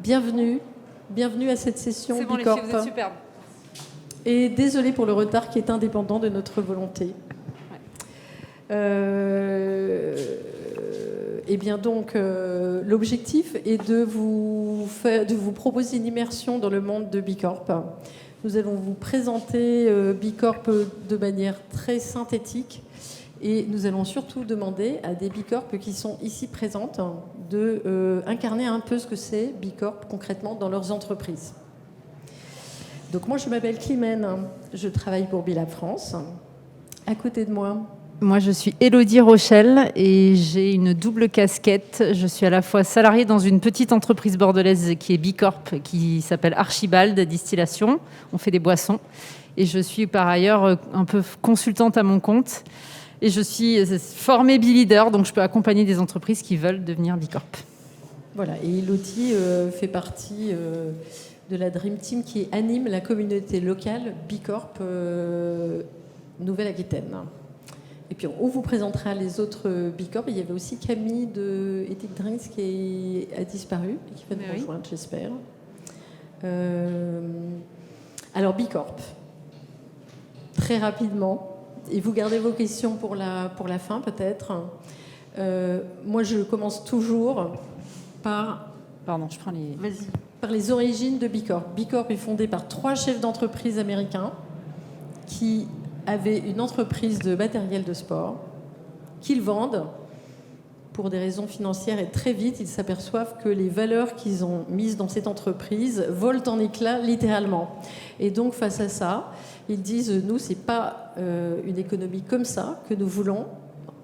Bienvenue à cette session C'est bon, Bicorp. les filles, vous êtes superbes. Et désolé pour le retard qui est indépendant de notre volonté. Ouais. Et bien donc, l'objectif est de vous proposer une immersion dans le monde de Bicorp. Nous allons vous présenter Bicorp de manière très synthétique. Et nous allons surtout demander à des Bicorp qui sont ici présentes de incarner un peu ce que c'est Bicorp concrètement dans leurs entreprises. Donc moi, je m'appelle Climène, je travaille pour Bilab France. À côté de moi... Moi, je suis Élodie Rochelle et j'ai une double casquette. Je suis à la fois salariée dans une petite entreprise bordelaise qui est Bicorp, qui s'appelle Archibald Distillation. On fait des boissons. Et je suis par ailleurs un peu consultante à mon compte. Et je suis formée B-Leader, donc je peux accompagner des entreprises qui veulent devenir Bicorp. Voilà, et Élodie fait partie de la Dream Team qui anime la communauté locale Bicorp Nouvelle-Aquitaine. Et puis on vous présentera les autres Bicorp. Il y avait aussi Camille de Ethic Drinks qui a disparu et qui va nous rejoindre, j'espère. Alors Bicorp, très rapidement. Et vous gardez vos questions pour la fin, peut-être. Moi, je commence toujours par... Pardon, je prends les... Vas-y. Par les origines de Bicorp. Bicorp est fondé par 3 chefs d'entreprise américains qui avaient une entreprise de matériel de sport qu'ils vendent pour des raisons financières. Et très vite, ils s'aperçoivent que les valeurs qu'ils ont mises dans cette entreprise volent en éclats, littéralement. Et donc, face à ça... Ils disent, nous, ce n'est pas une économie comme ça que nous voulons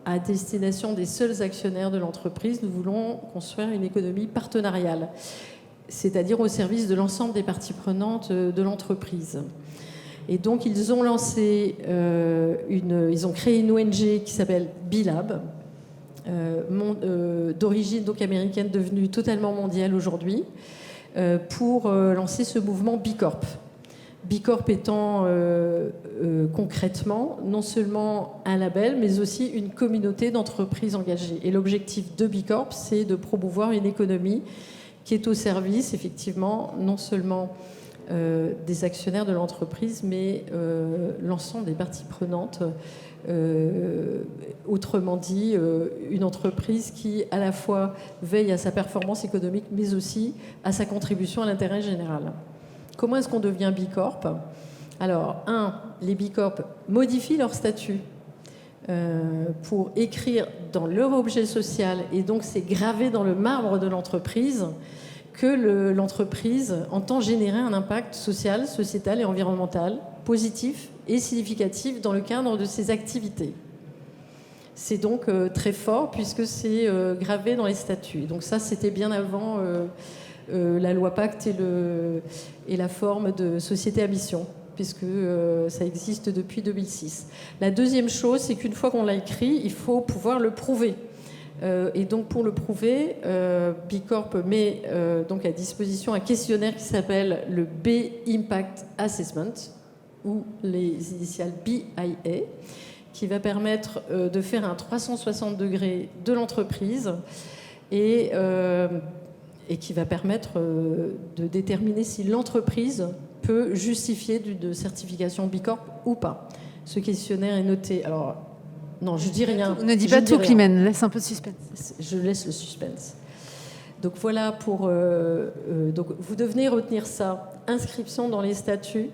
à destination des seuls actionnaires de l'entreprise. Nous voulons construire une économie partenariale, c'est-à-dire au service de l'ensemble des parties prenantes de l'entreprise. Et donc, ils ont lancé ils ont créé une ONG qui s'appelle Bilab, d'origine donc américaine, devenue totalement mondiale aujourd'hui, pour lancer ce mouvement Bicorp. Bicorp étant concrètement non seulement un label, mais aussi une communauté d'entreprises engagées. Et l'objectif de Bicorp, c'est de promouvoir une économie qui est au service, effectivement, non seulement des actionnaires de l'entreprise, mais l'ensemble des parties prenantes. Autrement dit, une entreprise qui, à la fois, veille à sa performance économique, mais aussi à sa contribution à l'intérêt général. Comment est-ce qu'on devient Bicorp ? Alors, les Bicorp modifient leur statut pour écrire dans leur objet social, et donc c'est gravé dans le marbre de l'entreprise, que l'entreprise entend générer un impact social, sociétal et environnemental positif et significatif dans le cadre de ses activités. C'est donc très fort puisque c'est gravé dans les statuts. Donc ça, c'était bien avant... la loi Pacte et la forme de société à mission, puisque ça existe depuis 2006. La deuxième chose, c'est qu'une fois qu'on l'a écrit, il faut pouvoir le prouver. Et donc pour le prouver, Bicorp met donc à disposition un questionnaire qui s'appelle le B-Impact Assessment, ou les initiales BIA, qui va permettre de faire un 360 degrés de l'entreprise et qui va permettre de déterminer si l'entreprise peut justifier d'une certification Bicorp ou pas. Ce questionnaire est noté. Alors, non, je dis rien. Ne dis pas tout, Climène. Laisse un peu de suspense. Je laisse le suspense. Donc voilà pour... donc vous devenez retenir ça. Inscription dans les statuts,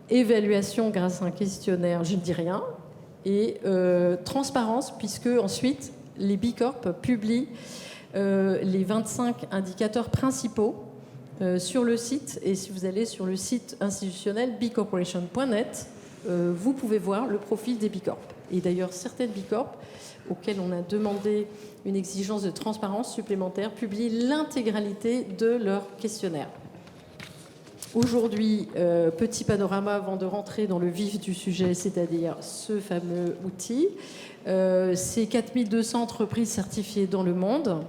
évaluation grâce à un questionnaire, je ne dis rien, et transparence, puisque ensuite, les Bicorp publient les 25 indicateurs principaux sur le site. Et si vous allez sur le site institutionnel bicorporation.net, vous pouvez voir le profil des Bicorp. Et d'ailleurs, certaines Bicorp, auxquelles on a demandé une exigence de transparence supplémentaire, publient l'intégralité de leur questionnaire. Aujourd'hui, petit panorama avant de rentrer dans le vif du sujet, c'est-à-dire ce fameux outil. C'est 4200 entreprises certifiées dans le monde.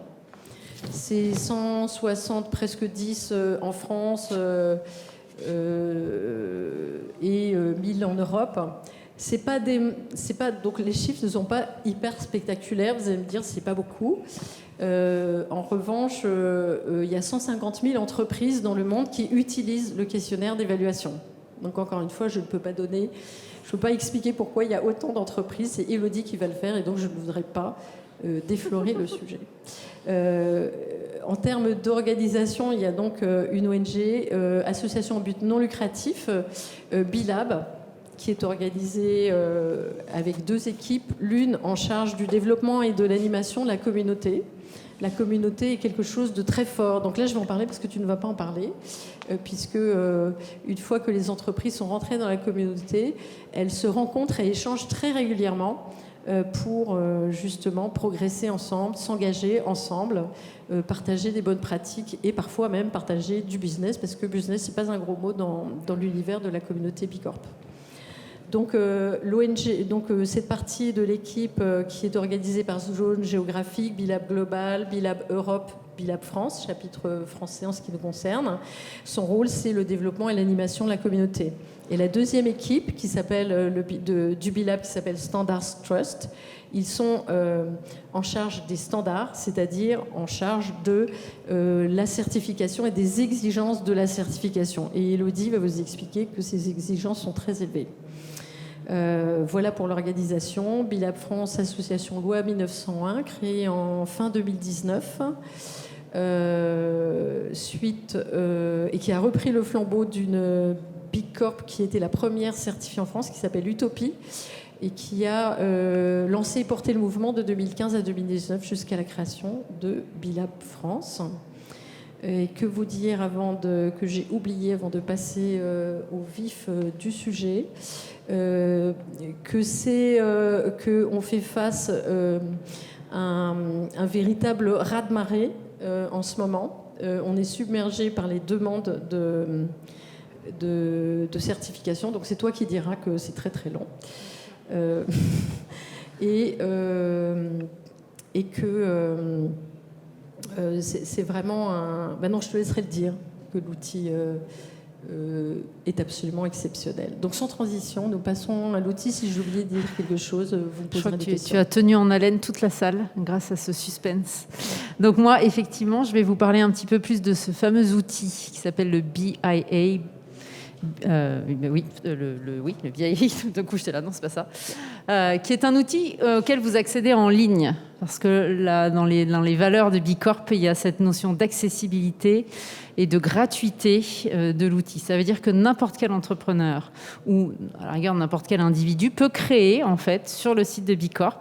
C'est 160, presque 10 en France et 1000 en Europe. Donc les chiffres ne sont pas hyper spectaculaires. Vous allez me dire, c'est pas beaucoup. En revanche, il y a 150 000 entreprises dans le monde qui utilisent le questionnaire d'évaluation. Donc encore une fois, je ne peux pas expliquer pourquoi il y a autant d'entreprises. C'est Élodie qui va le faire et donc je ne voudrais pas déflorer le sujet. En termes d'organisation, il y a donc une ONG, association en but non lucratif, BILAB, qui est organisée avec 2 équipes, l'une en charge du développement et de l'animation de la communauté. La communauté est quelque chose de très fort. Donc là, je vais en parler parce que tu ne vas pas en parler, puisque une fois que les entreprises sont rentrées dans la communauté, elles se rencontrent et échangent très régulièrement pour justement progresser ensemble, s'engager ensemble, partager des bonnes pratiques et parfois même partager du business, parce que business, c'est pas un gros mot dans l'univers de la communauté Bicorp. Donc l'ONG, cette partie de l'équipe qui est organisée par zone géographique, BILAB Global, BILAB Europe, BILAB France, chapitre français en ce qui nous concerne. Son rôle, c'est le développement et l'animation de la communauté. Et la deuxième équipe qui s'appelle du BILAB qui s'appelle Standards Trust, ils sont en charge des standards, c'est-à-dire en charge de la certification et des exigences de la certification. Et Élodie va vous expliquer que ces exigences sont très élevées. Voilà pour l'organisation. BILAB France, association loi 1901, créée en fin 2019, et qui a repris le flambeau d'une Bicorp qui était la première certifiée en France, qui s'appelle Utopie, et qui a lancé et porté le mouvement de 2015 à 2019 jusqu'à la création de BILAB France. Et que vous dire que j'ai oublié avant de passer au vif du sujet, qu'on fait face à un véritable raz-de-marée en ce moment. On est submergé par les demandes de certification, donc c'est toi qui diras que c'est très très long. Et que c'est vraiment un... Ben non, je te laisserai le dire, que l'outil est absolument exceptionnel. Donc sans transition, nous passons à l'outil. Si j'ai oublié de dire quelque chose, vous me poserez des questions. Tu as tenu en haleine toute la salle grâce à ce suspense. Donc moi, effectivement, je vais vous parler un petit peu plus de ce fameux outil qui s'appelle le BIA. Le BIA, d'un coup j'étais là, non c'est pas ça, qui est un outil auquel vous accédez en ligne, parce que là, dans les valeurs de Bicorp, il y a cette notion d'accessibilité et de gratuité de l'outil. Ça veut dire que n'importe quel entrepreneur ou à la rigueur n'importe quel individu peut créer en fait sur le site de Bicorp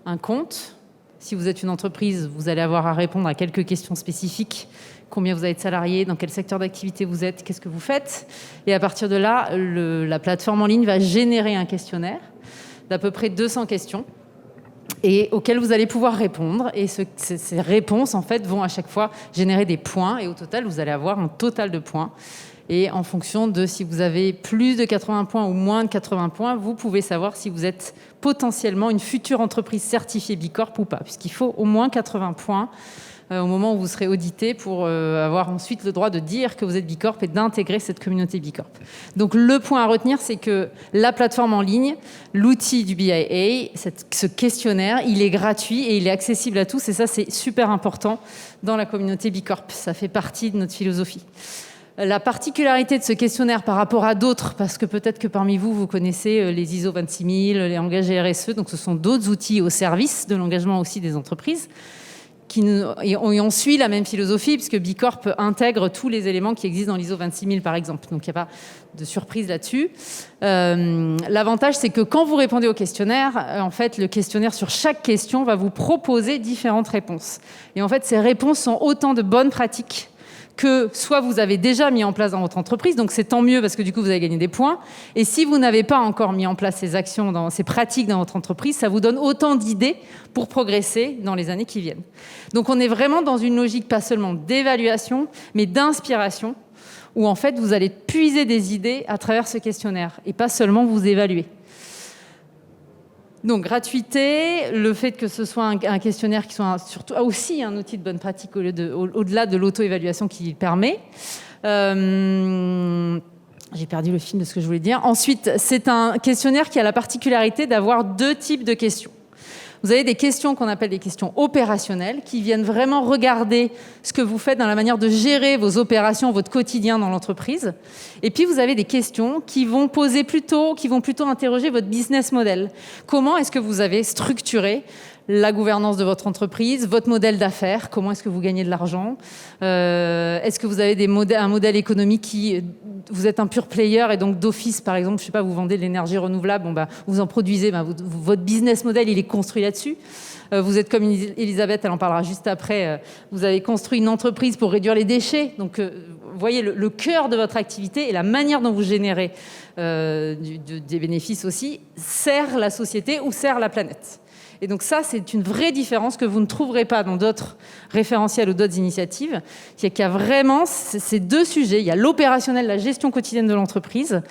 un compte. Si vous êtes une entreprise, vous allez avoir à répondre à quelques questions spécifiques. Combien vous avez de salariés, dans quel secteur d'activité vous êtes, qu'est-ce que vous faites. Et à partir de là, la plateforme en ligne va générer un questionnaire d'à peu près 200 questions et auxquelles vous allez pouvoir répondre. Et ces réponses, en fait, vont à chaque fois générer des points. Et au total, vous allez avoir un total de points. Et en fonction de si vous avez plus de 80 points ou moins de 80 points, vous pouvez savoir si vous êtes potentiellement une future entreprise certifiée Bicorp ou pas, puisqu'il faut au moins 80 points au moment où vous serez audité pour avoir ensuite le droit de dire que vous êtes Bicorp et d'intégrer cette communauté Bicorp. Donc le point à retenir, c'est que la plateforme en ligne, l'outil du BIA, ce questionnaire, il est gratuit et il est accessible à tous, et ça c'est super important dans la communauté Bicorp. Ça fait partie de notre philosophie. La particularité de ce questionnaire par rapport à d'autres, parce que peut-être que parmi vous, vous connaissez les ISO 26000, les engagés RSE, donc ce sont d'autres outils au service de l'engagement aussi des entreprises, et on suit la même philosophie, puisque Bicorp intègre tous les éléments qui existent dans l'ISO 26000, par exemple. Donc, il n'y a pas de surprise là-dessus. L'avantage, c'est que quand vous répondez au questionnaire, en fait, le questionnaire, sur chaque question, va vous proposer différentes réponses. Et en fait, ces réponses sont autant de bonnes pratiques que soit vous avez déjà mis en place dans votre entreprise, donc c'est tant mieux parce que du coup vous avez gagné des points, et si vous n'avez pas encore mis en place ces actions, ces pratiques dans votre entreprise, ça vous donne autant d'idées pour progresser dans les années qui viennent. Donc on est vraiment dans une logique pas seulement d'évaluation, mais d'inspiration, où en fait vous allez puiser des idées à travers ce questionnaire, et pas seulement vous évaluer. Donc, gratuité, le fait que ce soit un questionnaire qui soit surtout aussi un outil de bonne pratique au-delà de l'auto-évaluation qu'il permet. J'ai perdu le fil de ce que je voulais dire. Ensuite, c'est un questionnaire qui a la particularité d'avoir deux types de questions. Vous avez des questions qu'on appelle des questions opérationnelles qui viennent vraiment regarder ce que vous faites dans la manière de gérer vos opérations, votre quotidien dans l'entreprise. Et puis, vous avez des questions qui vont plutôt interroger votre business model. Comment est-ce que vous avez structuré la gouvernance de votre entreprise, votre modèle d'affaires, comment est-ce que vous gagnez de l'argent, est-ce que vous avez un modèle économique qui, vous êtes un pure player et donc d'office, par exemple, je sais pas, vous vendez de l'énergie renouvelable, vous en produisez, votre business model, il est construit là-dessus. Vous êtes comme Elisabeth, elle en parlera juste après, vous avez construit une entreprise pour réduire les déchets, donc vous voyez le cœur de votre activité et la manière dont vous générez des bénéfices aussi sert la société ou sert la planète. Et donc ça, c'est une vraie différence que vous ne trouverez pas dans d'autres référentiels ou d'autres initiatives. C'est qu'il y a vraiment ces deux sujets. Il y a l'opérationnel, la gestion quotidienne de l'entreprise,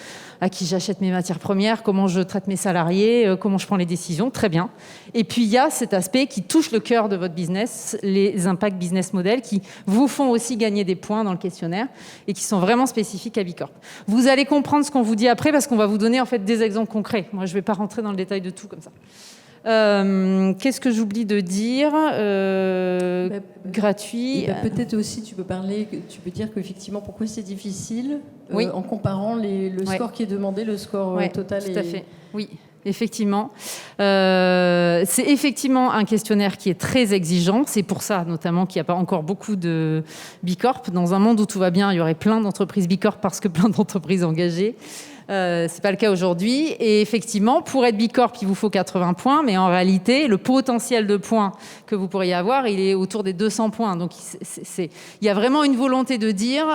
à qui j'achète mes matières premières, comment je traite mes salariés, comment je prends les décisions, très bien. Et puis il y a cet aspect qui touche le cœur de votre business, les impacts business model, qui vous font aussi gagner des points dans le questionnaire et qui sont vraiment spécifiques à Bicorp. Vous allez comprendre ce qu'on vous dit après parce qu'on va vous donner en fait des exemples concrets. Moi, je ne vais pas rentrer dans le détail de tout comme ça. Qu'est-ce que j'oublie de dire gratuit. Peut-être aussi, tu peux dire qu'effectivement, pourquoi c'est difficile en comparant le score qui est demandé, le score total. Tout à fait. Oui, effectivement. C'est effectivement un questionnaire qui est très exigeant. C'est pour ça, notamment, qu'il n'y a pas encore beaucoup de Bicorp. Dans un monde où tout va bien, il y aurait plein d'entreprises Bicorp parce que plein d'entreprises engagées. C'est pas le cas aujourd'hui. Et effectivement, pour être Bicorp, il vous faut 80 points, mais en réalité, le potentiel de points que vous pourriez avoir, il est autour des 200 points. Donc, il y a vraiment une volonté de dire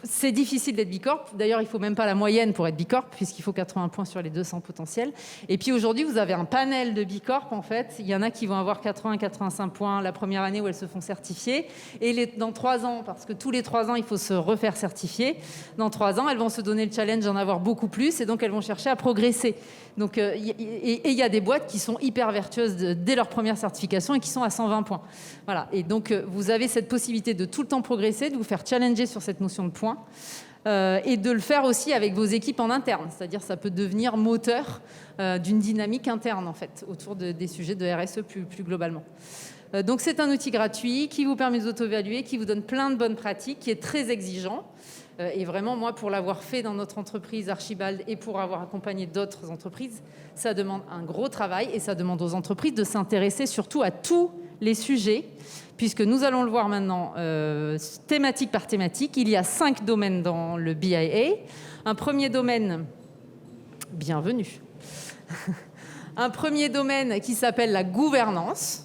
c'est difficile d'être Bicorp. D'ailleurs, il faut même pas la moyenne pour être Bicorp, puisqu'il faut 80 points sur les 200 potentiels. Et puis aujourd'hui, vous avez un panel de Bicorp, en fait. Il y en a qui vont avoir 80-85 points la première année où elles se font certifier. Et dans 3 ans, parce que tous les 3 ans, il faut se refaire certifier, dans 3 ans, elles vont se donner le challenge d'en avoir beaucoup plus et donc elles vont chercher à progresser. Donc, et il y a des boîtes qui sont hyper vertueuses dès leur première certification et qui sont à 120 points. Voilà. Et donc, vous avez cette possibilité de tout le temps progresser, de vous faire challenger sur cette notion de points et de le faire aussi avec vos équipes en interne. C'est-à-dire ça peut devenir moteur d'une dynamique interne, en fait, autour des sujets de RSE plus globalement. Donc, c'est un outil gratuit qui vous permet d'auto-évaluer, qui vous donne plein de bonnes pratiques, qui est très exigeant. Et vraiment, moi, pour l'avoir fait dans notre entreprise Archibald et pour avoir accompagné d'autres entreprises, ça demande un gros travail et ça demande aux entreprises de s'intéresser surtout à tous les sujets, puisque nous allons le voir maintenant thématique par thématique. Il y a 5 domaines dans le BIA. Un premier domaine, bienvenue, un premier domaine qui s'appelle la gouvernance.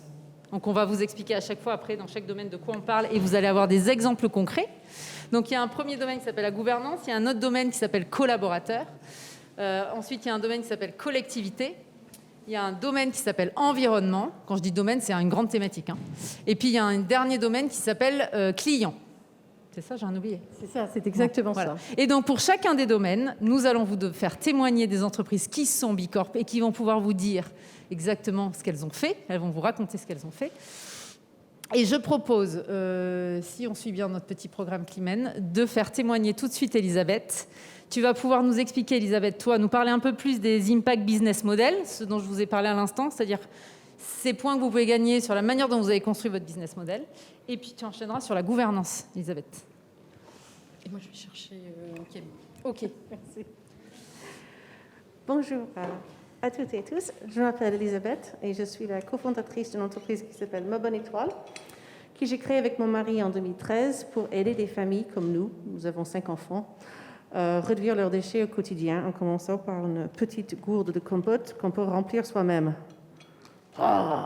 Donc, on va vous expliquer à chaque fois après dans chaque domaine de quoi on parle et vous allez avoir des exemples concrets. Donc, il y a un premier domaine qui s'appelle la gouvernance, il y a un autre domaine qui s'appelle collaborateur. Ensuite, il y a un domaine qui s'appelle collectivité. Il y a un domaine qui s'appelle environnement. Quand je dis domaine, c'est une grande thématique. Et puis, il y a un dernier domaine qui s'appelle client. C'est ça, j'ai un oublié. C'est ça, c'est exactement ça. Et donc, pour chacun des domaines, nous allons vous faire témoigner des entreprises qui sont Bicorp et qui vont pouvoir vous dire exactement ce qu'elles ont fait. Elles vont vous raconter ce qu'elles ont fait. Et je propose, si on suit bien notre petit programme Climène, de faire témoigner tout de suite Elisabeth. Tu vas pouvoir nous expliquer, Elisabeth, toi, nous parler un peu plus des impact business model, ce dont je vous ai parlé à l'instant, c'est-à-dire ces points que vous pouvez gagner sur la manière dont vous avez construit votre business model. Et puis tu enchaîneras sur la gouvernance, Elisabeth. Et moi, je vais chercher Camille. Ok, merci. Bonjour à toutes et à tous. Je m'appelle Elisabeth et je suis la cofondatrice d'une entreprise qui s'appelle Ma Bonne Étoile, que j'ai créée avec mon mari en 2013 pour aider des familles comme nous avons 5 enfants, réduire leurs déchets au quotidien en commençant par une petite gourde de compote qu'on peut remplir soi-même. Oh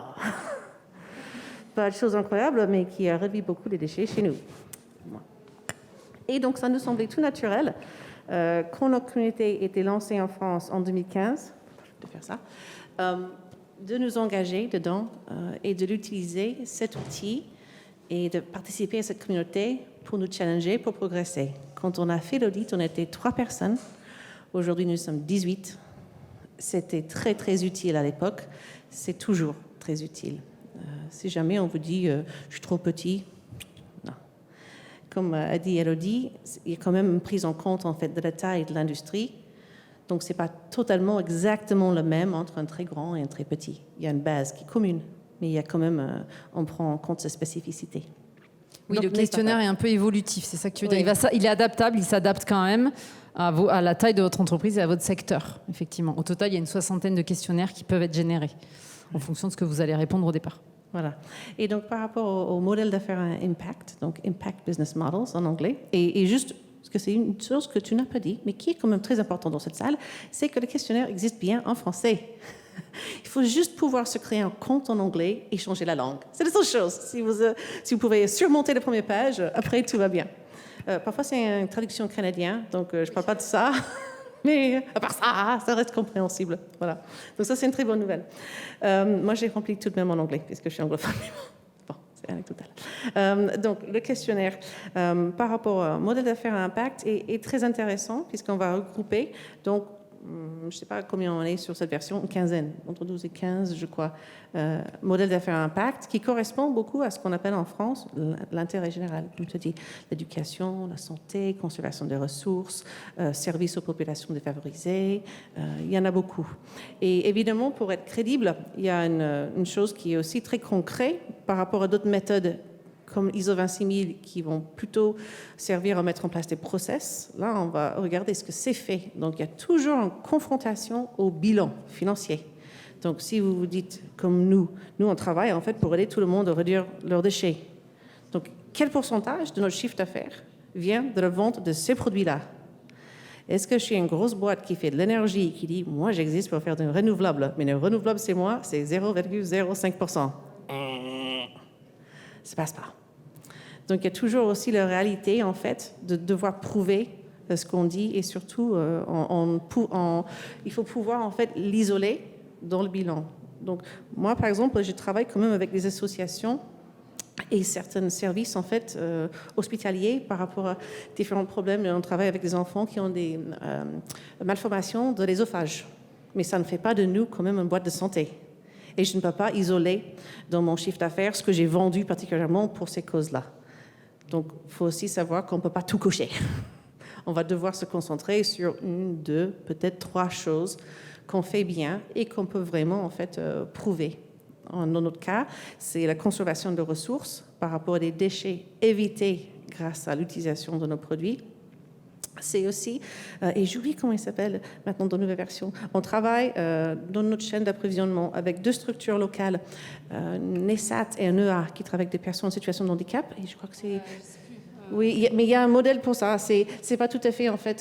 Pas de chose incroyable, mais qui a réduit beaucoup les déchets chez nous. Et donc, ça nous semblait tout naturel quand notre communauté était lancée en France en 2015, de faire ça, de nous engager dedans et de l'utiliser, cet outil, et de participer à cette communauté pour nous challenger, pour progresser. Quand on a fait l'audit, on était 3 personnes. Aujourd'hui, nous sommes 18. C'était très, très utile à l'époque. C'est toujours très utile. Si jamais on vous dit je suis trop petit, non. Comme a dit Elodie, il y a quand même une prise en compte en fait de la taille de l'industrie, Donc, ce n'est pas totalement exactement le même entre un très grand et un très petit. Il y a une base qui est commune, mais il y a quand même, on prend en compte ses spécificités. Oui, Donc, le questionnaire est un peu évolutif, c'est ça que tu veux dire. Oui. Il est adaptable, il s'adapte quand même à la taille de votre entreprise et à votre secteur, effectivement. Au total, il y a une 60aine de questionnaires qui peuvent être générés en fonction de ce que vous allez répondre au départ. Voilà. Et donc, par rapport au modèle d'affaires Impact, donc Impact Business Models en anglais, et juste, parce que c'est une chose que tu n'as pas dit, mais qui est quand même très important dans cette salle, c'est que le questionnaire existe bien en français. Il faut juste pouvoir se créer un compte en anglais et changer la langue. C'est la seule chose. Si vous pouvez surmonter la première page, après, tout va bien. Parfois, c'est une traduction canadienne, donc je ne parle pas de ça. Mais à part ça, ça reste compréhensible. Voilà. Donc ça, c'est une très bonne nouvelle. Moi, j'ai rempli tout de même en anglais, puisque je suis anglophone. Bon, c'est anecdotal. Donc, le questionnaire par rapport au modèle d'affaires à impact est très intéressant, puisqu'on va regrouper. Donc, je ne sais pas combien on est sur cette version, une quinzaine, entre 12 et 15, je crois, modèle d'affaires à impact, qui correspond beaucoup à ce qu'on appelle en France l'intérêt général. Comme tu dis, l'éducation, la santé, conservation des ressources, service aux populations défavorisées, il y en a beaucoup. Et évidemment, pour être crédible, il y a une chose qui est aussi très concrète par rapport à d'autres méthodes comme ISO 26000 qui vont plutôt servir à mettre en place des process. Là, on va regarder ce que c'est fait. Donc, il y a toujours une confrontation au bilan financier. Donc, si vous vous dites, comme nous, on travaille en fait pour aider tout le monde à réduire leurs déchets. Donc, quel pourcentage de notre chiffre d'affaires vient de la vente de ces produits-là? Est-ce que je suis une grosse boîte qui fait de l'énergie, qui dit, moi, j'existe pour faire du renouvelable, mais le renouvelable, c'est moi, c'est 0,05%. Ça ne passe pas. Donc, il y a toujours aussi la réalité, en fait, de devoir prouver ce qu'on dit et surtout, il faut pouvoir, en fait, l'isoler dans le bilan. Donc, moi, par exemple, je travaille quand même avec des associations et certains services, en fait, hospitaliers par rapport à différents problèmes. On travaille avec des enfants qui ont des malformations de l'ésophage. Mais ça ne fait pas de nous quand même une boîte de santé. Et je ne peux pas isoler dans mon chiffre d'affaires ce que j'ai vendu particulièrement pour ces causes-là. Donc, il faut aussi savoir qu'on ne peut pas tout cocher. On va devoir se concentrer sur 1, 2, peut-être 3 choses qu'on fait bien et qu'on peut vraiment, en fait, prouver. Dans notre cas, c'est la conservation de ressources par rapport à des déchets évités grâce à l'utilisation de nos produits. C'est aussi, et j'oublie comment il s'appelle maintenant dans la nouvelle version, on travaille dans notre chaîne d'approvisionnement avec 2 structures locales, un ESAT et un EA, qui travaillent avec des personnes en situation de handicap. Et je crois que c'est... Oui, mais il y a un modèle pour ça. C'est pas tout à fait, en fait,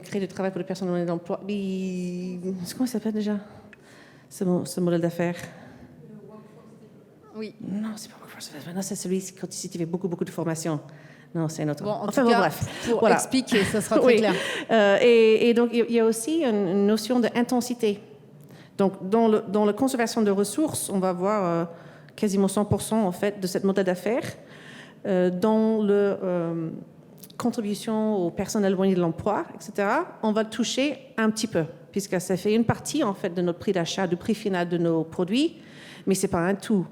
créer du travail pour les personnes dans l'emploi. Comment ça s'appelle déjà, ce modèle d'affaires? Oui. Non, c'est pas Workforce. Non, c'est celui qui fais beaucoup de formations. Non, c'est notre. Bon, en tout cas, bref, pour expliquer, ça sera très clair. Et donc, il y a aussi une notion d'intensité. Donc, dans la conservation de ressources, on va voir quasiment 100% en fait de cette modèle d'affaires. Dans la contribution aux personnes éloignées de l'emploi, etc., on va toucher un petit peu, puisque ça fait une partie en fait de notre prix d'achat, du prix final de nos produits, mais c'est pas un tout.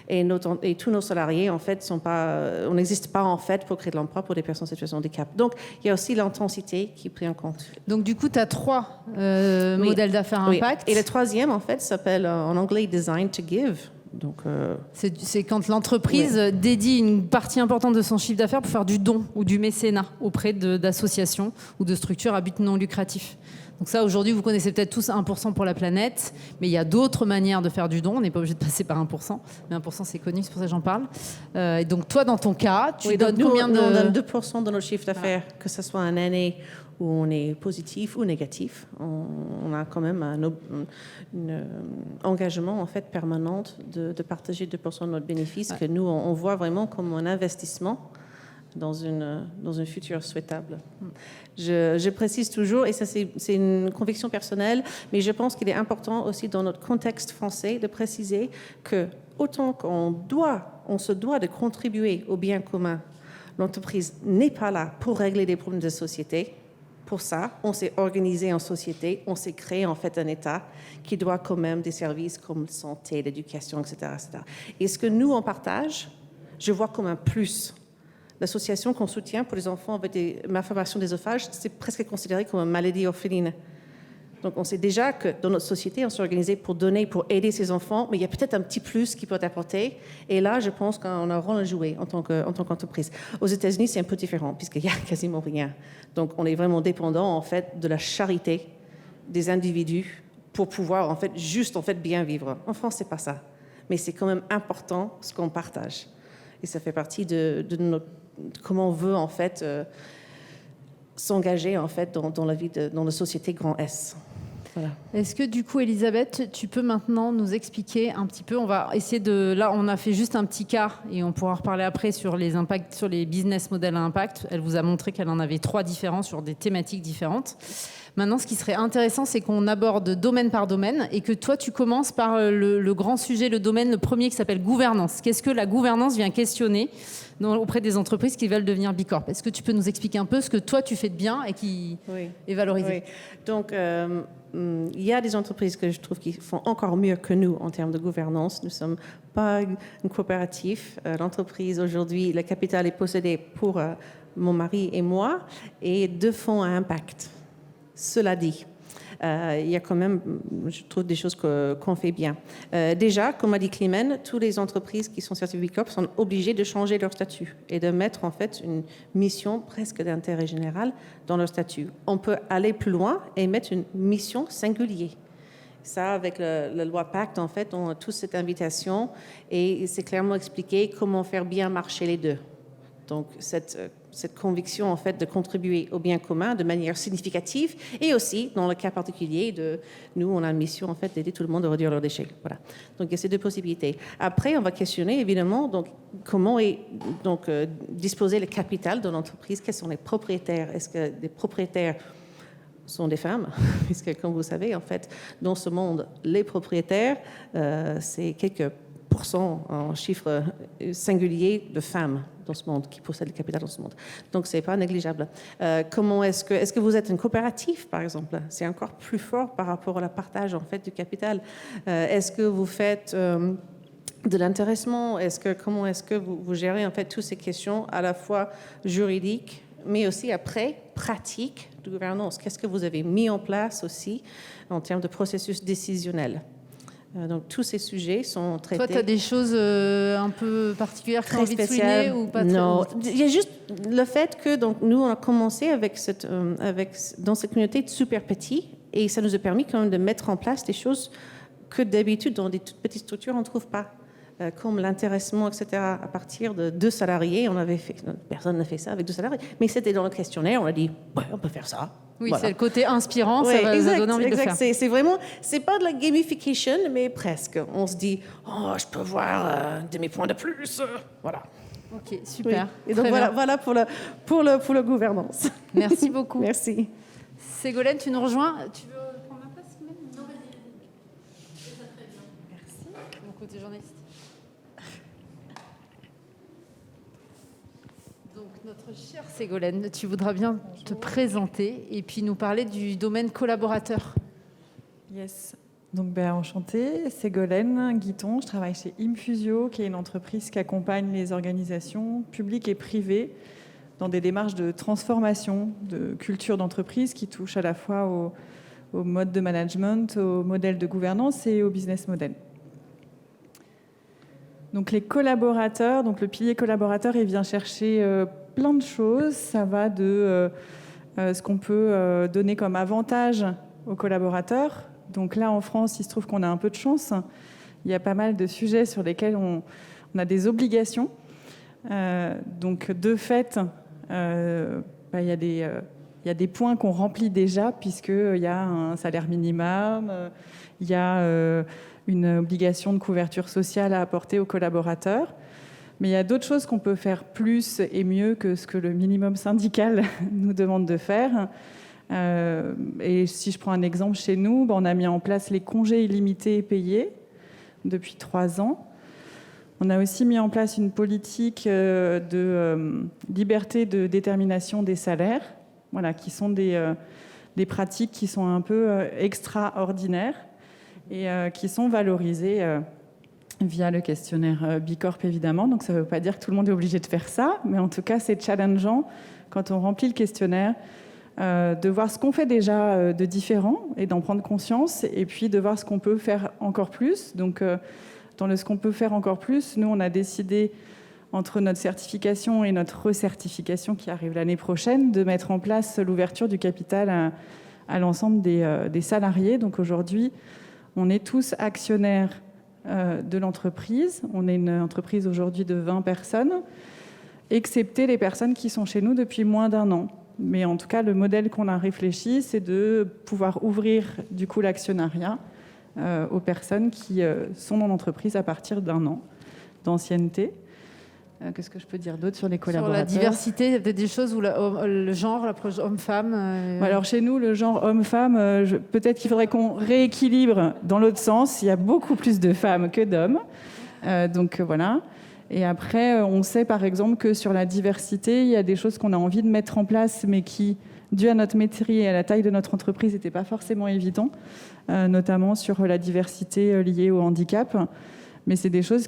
Et tous nos salariés, en fait, on n'existe pas, en fait, pour créer de l'emploi pour des personnes en situation de handicap. Donc, il y a aussi l'intensité qui est prise en compte. Donc, du coup, tu as 3 modèles d'affaires impact. Oui. Et le troisième, en fait, s'appelle en anglais « Design to Give ». Donc, c'est quand l'entreprise dédie une partie importante de son chiffre d'affaires pour faire du don ou du mécénat auprès d'associations ou de structures à but non lucratif. Donc ça, aujourd'hui, vous connaissez peut-être tous 1% pour la planète, mais il y a d'autres manières de faire du don. On n'est pas obligé de passer par 1%, mais 1%, c'est connu, c'est pour ça que j'en parle. Et donc, toi, dans ton cas, tu donnes combien de... On donne 2% de notre chiffre d'affaires, que ce soit une année où on est positif ou négatif. On a quand même un engagement, en fait, permanent de partager 2% de notre bénéfice, que nous, on voit vraiment comme un investissement dans un futur souhaitable. Je précise toujours, et ça c'est une conviction personnelle, mais je pense qu'il est important aussi dans notre contexte français de préciser que autant on se doit de contribuer au bien commun, l'entreprise n'est pas là pour régler des problèmes de société. Pour ça, on s'est organisé en société, on s'est créé en fait un État qui doit quand même des services comme la santé, l'éducation, etc., etc. Et ce que nous, on partage, je vois comme un plus. L'association qu'on soutient pour les enfants avec des malformations d'œsophage, c'est presque considéré comme une maladie orpheline. Donc, on sait déjà que dans notre société, on s'est organisé pour donner, pour aider ces enfants, mais il y a peut-être un petit plus qui peut être apporté. Et là, je pense qu'on a un rôle à jouer en tant qu'entreprise. Aux États-Unis, c'est un peu différent, puisqu'il n'y a quasiment rien. Donc, on est vraiment dépendant, en fait, de la charité des individus pour pouvoir, en fait, bien vivre. En France, c'est pas ça. Mais c'est quand même important ce qu'on partage. Et ça fait partie de comment on veut, en fait, s'engager, en fait, dans la vie, dans la société grand S. Voilà. Est-ce que du coup, Elisabeth, tu peux maintenant nous expliquer un petit peu, on va essayer de... Là, on a fait juste un petit cas et on pourra reparler après sur les impacts, sur les business models à impact. Elle vous a montré qu'elle en avait 3 différents sur des thématiques différentes. Maintenant, ce qui serait intéressant, c'est qu'on aborde domaine par domaine et que toi, tu commences par le grand sujet, le domaine, le premier qui s'appelle gouvernance. Qu'est-ce que la gouvernance vient questionner auprès des entreprises qui veulent devenir B Corp? Est-ce que tu peux nous expliquer un peu ce que toi, tu fais de bien et qui est valorisé? Oui. Donc, il y a des entreprises que je trouve qui font encore mieux que nous en termes de gouvernance. Nous ne sommes pas une coopérative. L'entreprise, aujourd'hui, le capital est possédé pour mon mari et moi et 2 fonds à impact. Cela dit, il y a quand même, je trouve, des choses qu'on fait bien. Déjà, comme a dit Climène, toutes les entreprises qui sont certifiées B Corp sont obligées de changer leur statut et de mettre en fait une mission presque d'intérêt général dans leur statut. On peut aller plus loin et mettre une mission singulière. Ça, avec la loi Pacte, en fait, on a tous cette invitation et c'est clairement expliqué comment faire bien marcher les deux. Donc, cette conviction, en fait, de contribuer au bien commun de manière significative et aussi, dans le cas particulier, nous, on a une mission, en fait, d'aider tout le monde à réduire leurs déchets. Voilà. Donc, il y a ces 2 possibilités. Après, on va questionner, évidemment, donc, comment disposer le capital de l'entreprise. Quels sont les propriétaires? Est-ce que les propriétaires sont des femmes? Puisque, comme vous savez, en fait, dans ce monde, les propriétaires, c'est quelques pourcents en chiffre singulier de femmes dans ce monde, qui possèdent le capital dans ce monde. Donc, ce n'est pas négligeable. Comment est-ce que vous êtes une coopérative, par exemple? C'est encore plus fort par rapport au partage, en fait, du capital. Est-ce que vous faites de l'intéressement? Comment est-ce que vous gérez, en fait, toutes ces questions à la fois juridiques, mais aussi après, pratiques de gouvernance? Qu'est-ce que vous avez mis en place aussi en termes de processus décisionnel? Donc, tous ces sujets sont traités. Toi, tu as des choses un peu particulières que tu as envie de souligner ou pas? Non, il y a juste le fait que donc, nous, on a commencé dans cette communauté super petit et ça nous a permis quand même de mettre en place des choses que d'habitude, dans des toutes petites structures, on ne trouve pas. Comme l'intéressement, etc., à partir de 2 salariés. Personne n'a fait ça avec 2 salariés, mais c'était dans le questionnaire, on a dit, ouais, on peut faire ça. Oui, voilà. C'est le côté inspirant, ça va donner envie de faire. C'est vraiment, c'est pas de la gamification, mais presque. On se dit, oh, je peux voir un demi-point de plus. Voilà. Ok, super. Oui. Et donc voilà pour la gouvernance. Merci beaucoup. Merci. Ségolène, tu nous rejoins? Tu veux prendre ma place, Ségolène? Non, vas-y. C'est très bien. Merci. Mon côté journaliste. Donc, notre chère Ségolène, tu voudras bien te présenter et puis nous parler du domaine collaborateur. Yes. Donc, enchantée, Ségolène Guiton. Je travaille chez Infusio, qui est une entreprise qui accompagne les organisations publiques et privées dans des démarches de transformation de culture d'entreprise qui touchent à la fois au mode de management, au modèle de gouvernance et au business model. Donc les collaborateurs, donc le pilier collaborateur, il vient chercher plein de choses. Ça va de ce qu'on peut donner comme avantage aux collaborateurs. Donc là, en France, il se trouve qu'on a un peu de chance. Il y a pas mal de sujets sur lesquels on a des obligations. Donc de fait, il y a des points qu'on remplit déjà, puisqu'il y a un salaire minimum, il y a une obligation de couverture sociale à apporter aux collaborateurs. Mais il y a d'autres choses qu'on peut faire plus et mieux que ce que le minimum syndical nous demande de faire. Et si je prends un exemple chez nous, on a mis en place les congés illimités payés depuis 3 ans. On a aussi mis en place une politique de liberté de détermination des salaires, voilà, qui sont des pratiques qui sont un peu extraordinaires et qui sont valorisées via le questionnaire B Corp, évidemment. Donc ça ne veut pas dire que tout le monde est obligé de faire ça, mais en tout cas, c'est challengeant quand on remplit le questionnaire de voir ce qu'on fait déjà de différent et d'en prendre conscience, et puis de voir ce qu'on peut faire encore plus. Donc, dans ce qu'on peut faire encore plus, nous, on a décidé, entre notre certification et notre recertification qui arrive l'année prochaine, de mettre en place l'ouverture du capital à l'ensemble des salariés. Donc aujourd'hui, on est tous actionnaires de l'entreprise. On est une entreprise aujourd'hui de 20 personnes, excepté les personnes qui sont chez nous depuis moins d'1 an. Mais en tout cas, le modèle qu'on a réfléchi, c'est de pouvoir ouvrir du coup l'actionnariat aux personnes qui sont dans l'entreprise à partir d'1 an d'ancienneté. Qu'est-ce que je peux dire d'autre sur les collaborateurs ? Sur la diversité, il y a peut-être des choses où le genre, l'approche homme-femme. Alors chez nous, le genre homme-femme, peut-être qu'il faudrait qu'on rééquilibre dans l'autre sens. Il y a beaucoup plus de femmes que d'hommes. Donc voilà. Et après, on sait par exemple que sur la diversité, il y a des choses qu'on a envie de mettre en place, mais qui, dû à notre métier et à la taille de notre entreprise, n'étaient pas forcément évidents, notamment sur la diversité liée au handicap. Mais c'est des choses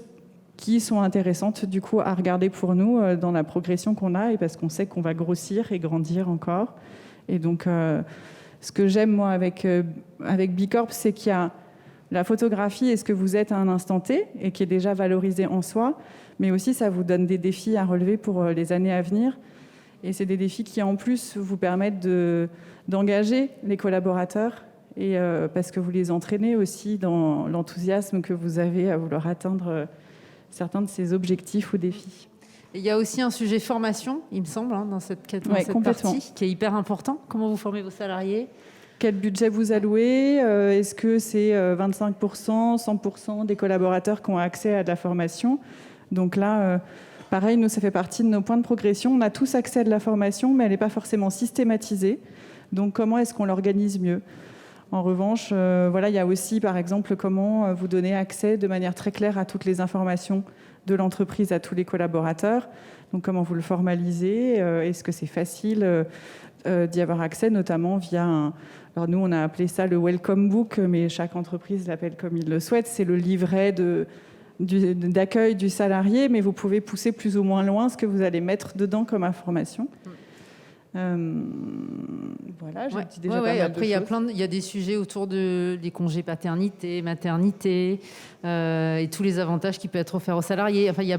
qui sont intéressantes du coup à regarder pour nous dans la progression qu'on a, et parce qu'on sait qu'on va grossir et grandir encore. Et donc, ce que j'aime moi avec Bicorp, c'est qu'il y a la photographie et ce que vous êtes à un instant T, et qui est déjà valorisé en soi, mais aussi ça vous donne des défis à relever pour les années à venir. Et c'est des défis qui en plus vous permettent d'engager les collaborateurs, et parce que vous les entraînez aussi dans l'enthousiasme que vous avez à vouloir atteindre certains de ces objectifs ou défis. Et il y a aussi un sujet formation, il me semble, dans cette partie, qui est hyper important. Comment vous formez vos salariés ? Quel budget vous allouez ? Est-ce que c'est 25%, 100% des collaborateurs qui ont accès à de la formation ? Donc là, pareil, nous, ça fait partie de nos points de progression. On a tous accès à de la formation, mais elle n'est pas forcément systématisée. Donc comment est-ce qu'on l'organise mieux ? En revanche, il y a aussi, par exemple, comment vous donner accès de manière très claire à toutes les informations de l'entreprise à tous les collaborateurs. Donc, comment vous le formalisez ? Est-ce que c'est facile d'y avoir accès, notamment via Alors, nous, on a appelé ça le Welcome Book, mais chaque entreprise l'appelle comme il le souhaite. C'est le livret d'accueil du salarié, mais vous pouvez pousser plus ou moins loin ce que vous allez mettre dedans comme information. Voilà, j'ai dit déjà pas mal après, de choses. Il y a des sujets autour des congés paternité, maternité, et tous les avantages qui peuvent être offerts aux salariés. Enfin, il y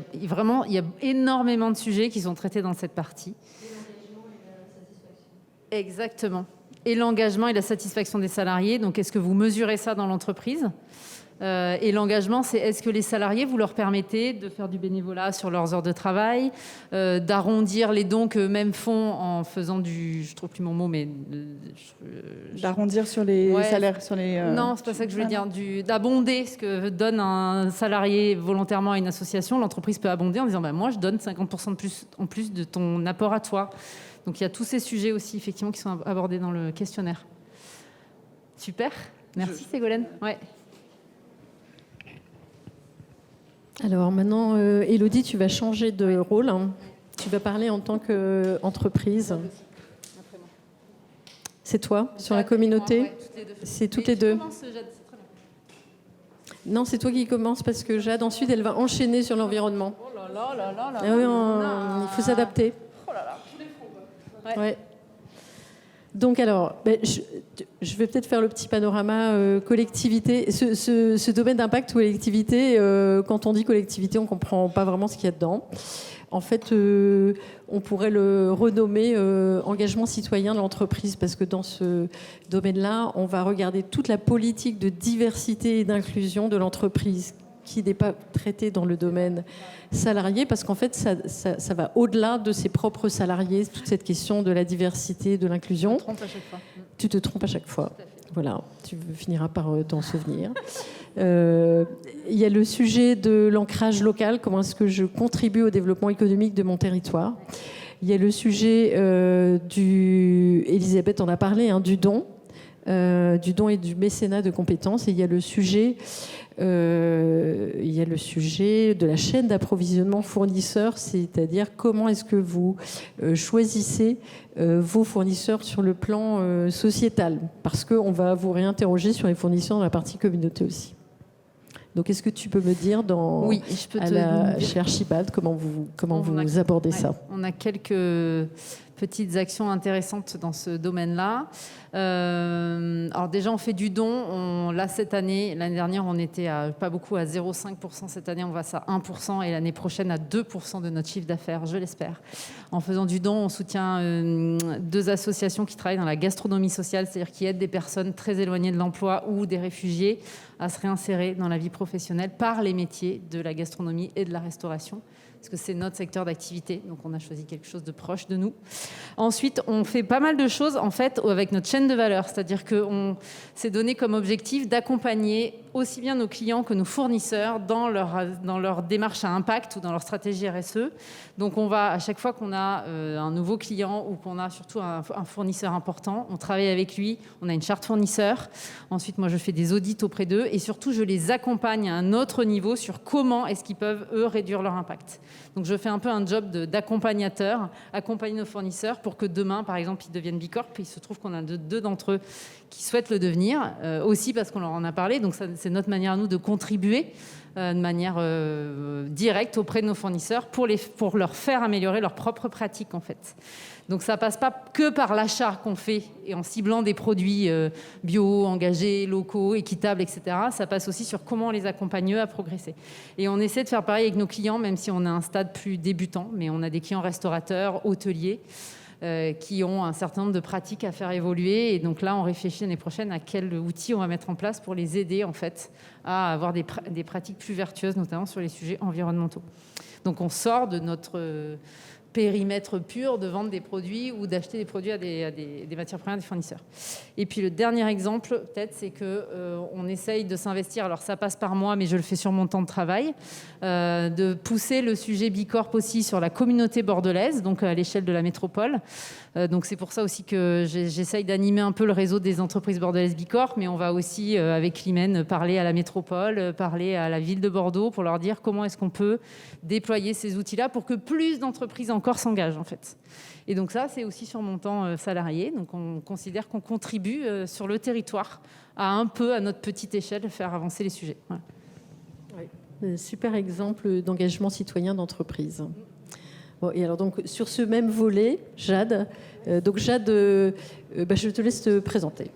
a énormément de sujets qui sont traités dans cette partie. Exactement. Et l'engagement et la satisfaction des salariés. Donc, est-ce que vous mesurez ça dans l'entreprise ? Et l'engagement, c'est est-ce que les salariés, vous leur permettez de faire du bénévolat sur leurs heures de travail, d'arrondir les dons qu'eux-mêmes font en faisant je trouve plus mon mot, mais... D'arrondir sur les salaires, sur les... Non, c'est pas ça que je voulais dire. D'abonder ce que donne un salarié volontairement à une association. L'entreprise peut abonder en disant moi, je donne 50% de plus, en plus de ton apport à toi. Donc, il y a tous ces sujets aussi, effectivement, qui sont abordés dans le questionnaire. Super. Merci, Ségolène. Ouais. Alors maintenant, Élodie, tu vas changer de rôle. Tu vas parler en tant qu'entreprise. C'est toi, sur la communauté ? C'est toutes les deux. Non, c'est toi qui commences parce que Jade, ensuite, elle va enchaîner sur l'environnement. Oh là là là là. Ah oui, il faut s'adapter. Oh là là, tous les fous. Ouais. Donc alors, je vais peut-être faire le petit panorama collectivité. Ce domaine d'impact collectivité, quand on dit collectivité, on ne comprend pas vraiment ce qu'il y a dedans. En fait, on pourrait le renommer engagement citoyen de l'entreprise, parce que dans ce domaine-là, on va regarder toute la politique de diversité et d'inclusion de l'entreprise, qui n'est pas traitée dans le domaine salarié, parce qu'en fait, ça va au-delà de ses propres salariés, toute cette question de la diversité, de l'inclusion. Tu te trompes à chaque fois. Tu te trompes à chaque fois. Voilà, tu finiras par t'en souvenir. Il y a le sujet de l'ancrage local, comment est-ce que je contribue au développement économique de mon territoire. Il y a le sujet Elisabeth en a parlé, du don et du mécénat de compétences. Et il y a le sujet de la chaîne d'approvisionnement fournisseurs, c'est-à-dire comment est-ce que vous choisissez vos fournisseurs sur le plan sociétal, parce qu'on va vous réinterroger sur les fournisseurs dans la partie communauté aussi. Donc, est-ce que tu peux me dire oui, je peux chez Archibald, comment vous abordez ça ? On a quelques petites actions intéressantes dans ce domaine-là. Alors déjà, on fait du don. Là, cette année, l'année dernière, on était pas beaucoup à 0,5%. Cette année, on va à 1% et l'année prochaine à 2% de notre chiffre d'affaires, je l'espère. En faisant du don, on soutient 2 associations qui travaillent dans la gastronomie sociale, c'est-à-dire qui aident des personnes très éloignées de l'emploi ou des réfugiés à se réinsérer dans la vie professionnelle par les métiers de la gastronomie et de la restauration, parce que c'est notre secteur d'activité, donc on a choisi quelque chose de proche de nous. Ensuite, on fait pas mal de choses en fait avec notre chaîne de valeur, c'est-à-dire qu'on s'est donné comme objectif d'accompagner aussi bien nos clients que nos fournisseurs dans leur démarche à impact ou dans leur stratégie RSE. Donc on va, à chaque fois qu'on a un nouveau client ou qu'on a surtout un fournisseur important, on travaille avec lui, on a une charte fournisseur. Ensuite, moi, je fais des audits auprès d'eux et surtout, je les accompagne à un autre niveau sur comment est-ce qu'ils peuvent, eux, réduire leur impact. Donc je fais un peu un job d'accompagnateur, accompagner nos fournisseurs pour que demain, par exemple, ils deviennent Bicorp. Il se trouve qu'on a 2 d'entre eux qui souhaitent le devenir, aussi parce qu'on leur en a parlé. Donc c'est notre manière à nous de contribuer de manière directe auprès de nos fournisseurs pour leur faire améliorer leurs propres pratiques en fait. Donc ça passe pas que par l'achat qu'on fait et en ciblant des produits bio, engagés, locaux, équitables, etc. Ça passe aussi sur comment on les accompagne eux à progresser. Et on essaie de faire pareil avec nos clients, même si on a un stade plus débutant, mais on a des clients restaurateurs, hôteliers, qui ont un certain nombre de pratiques à faire évoluer. Et donc là, on réfléchit l'année prochaine à quel outil on va mettre en place pour les aider en fait à avoir des pratiques plus vertueuses, notamment sur les sujets environnementaux. Donc on sort de notre périmètre pur de vendre des produits ou d'acheter des produits à des matières premières des fournisseurs. Et puis le dernier exemple, peut-être, c'est qu'on essaye de s'investir, alors ça passe par moi, mais je le fais sur mon temps de travail, de pousser le sujet Bicorp aussi sur la communauté bordelaise, donc à l'échelle de la métropole. Donc c'est pour ça aussi que j'essaye d'animer un peu le réseau des entreprises bordelaises Bicorp, mais on va aussi, avec l'Imen, parler à la métropole, parler à la ville de Bordeaux pour leur dire comment est-ce qu'on peut déployer ces outils-là pour que plus d'entreprises encore s'engagent en fait. Et donc ça, c'est aussi sur mon temps salarié. Donc on considère qu'on contribue sur le territoire à un peu, à notre petite échelle, faire avancer les sujets. Voilà. Oui. Super exemple d'engagement citoyen d'entreprise. Bon, et alors donc sur ce même volet, Jade, je te laisse te présenter.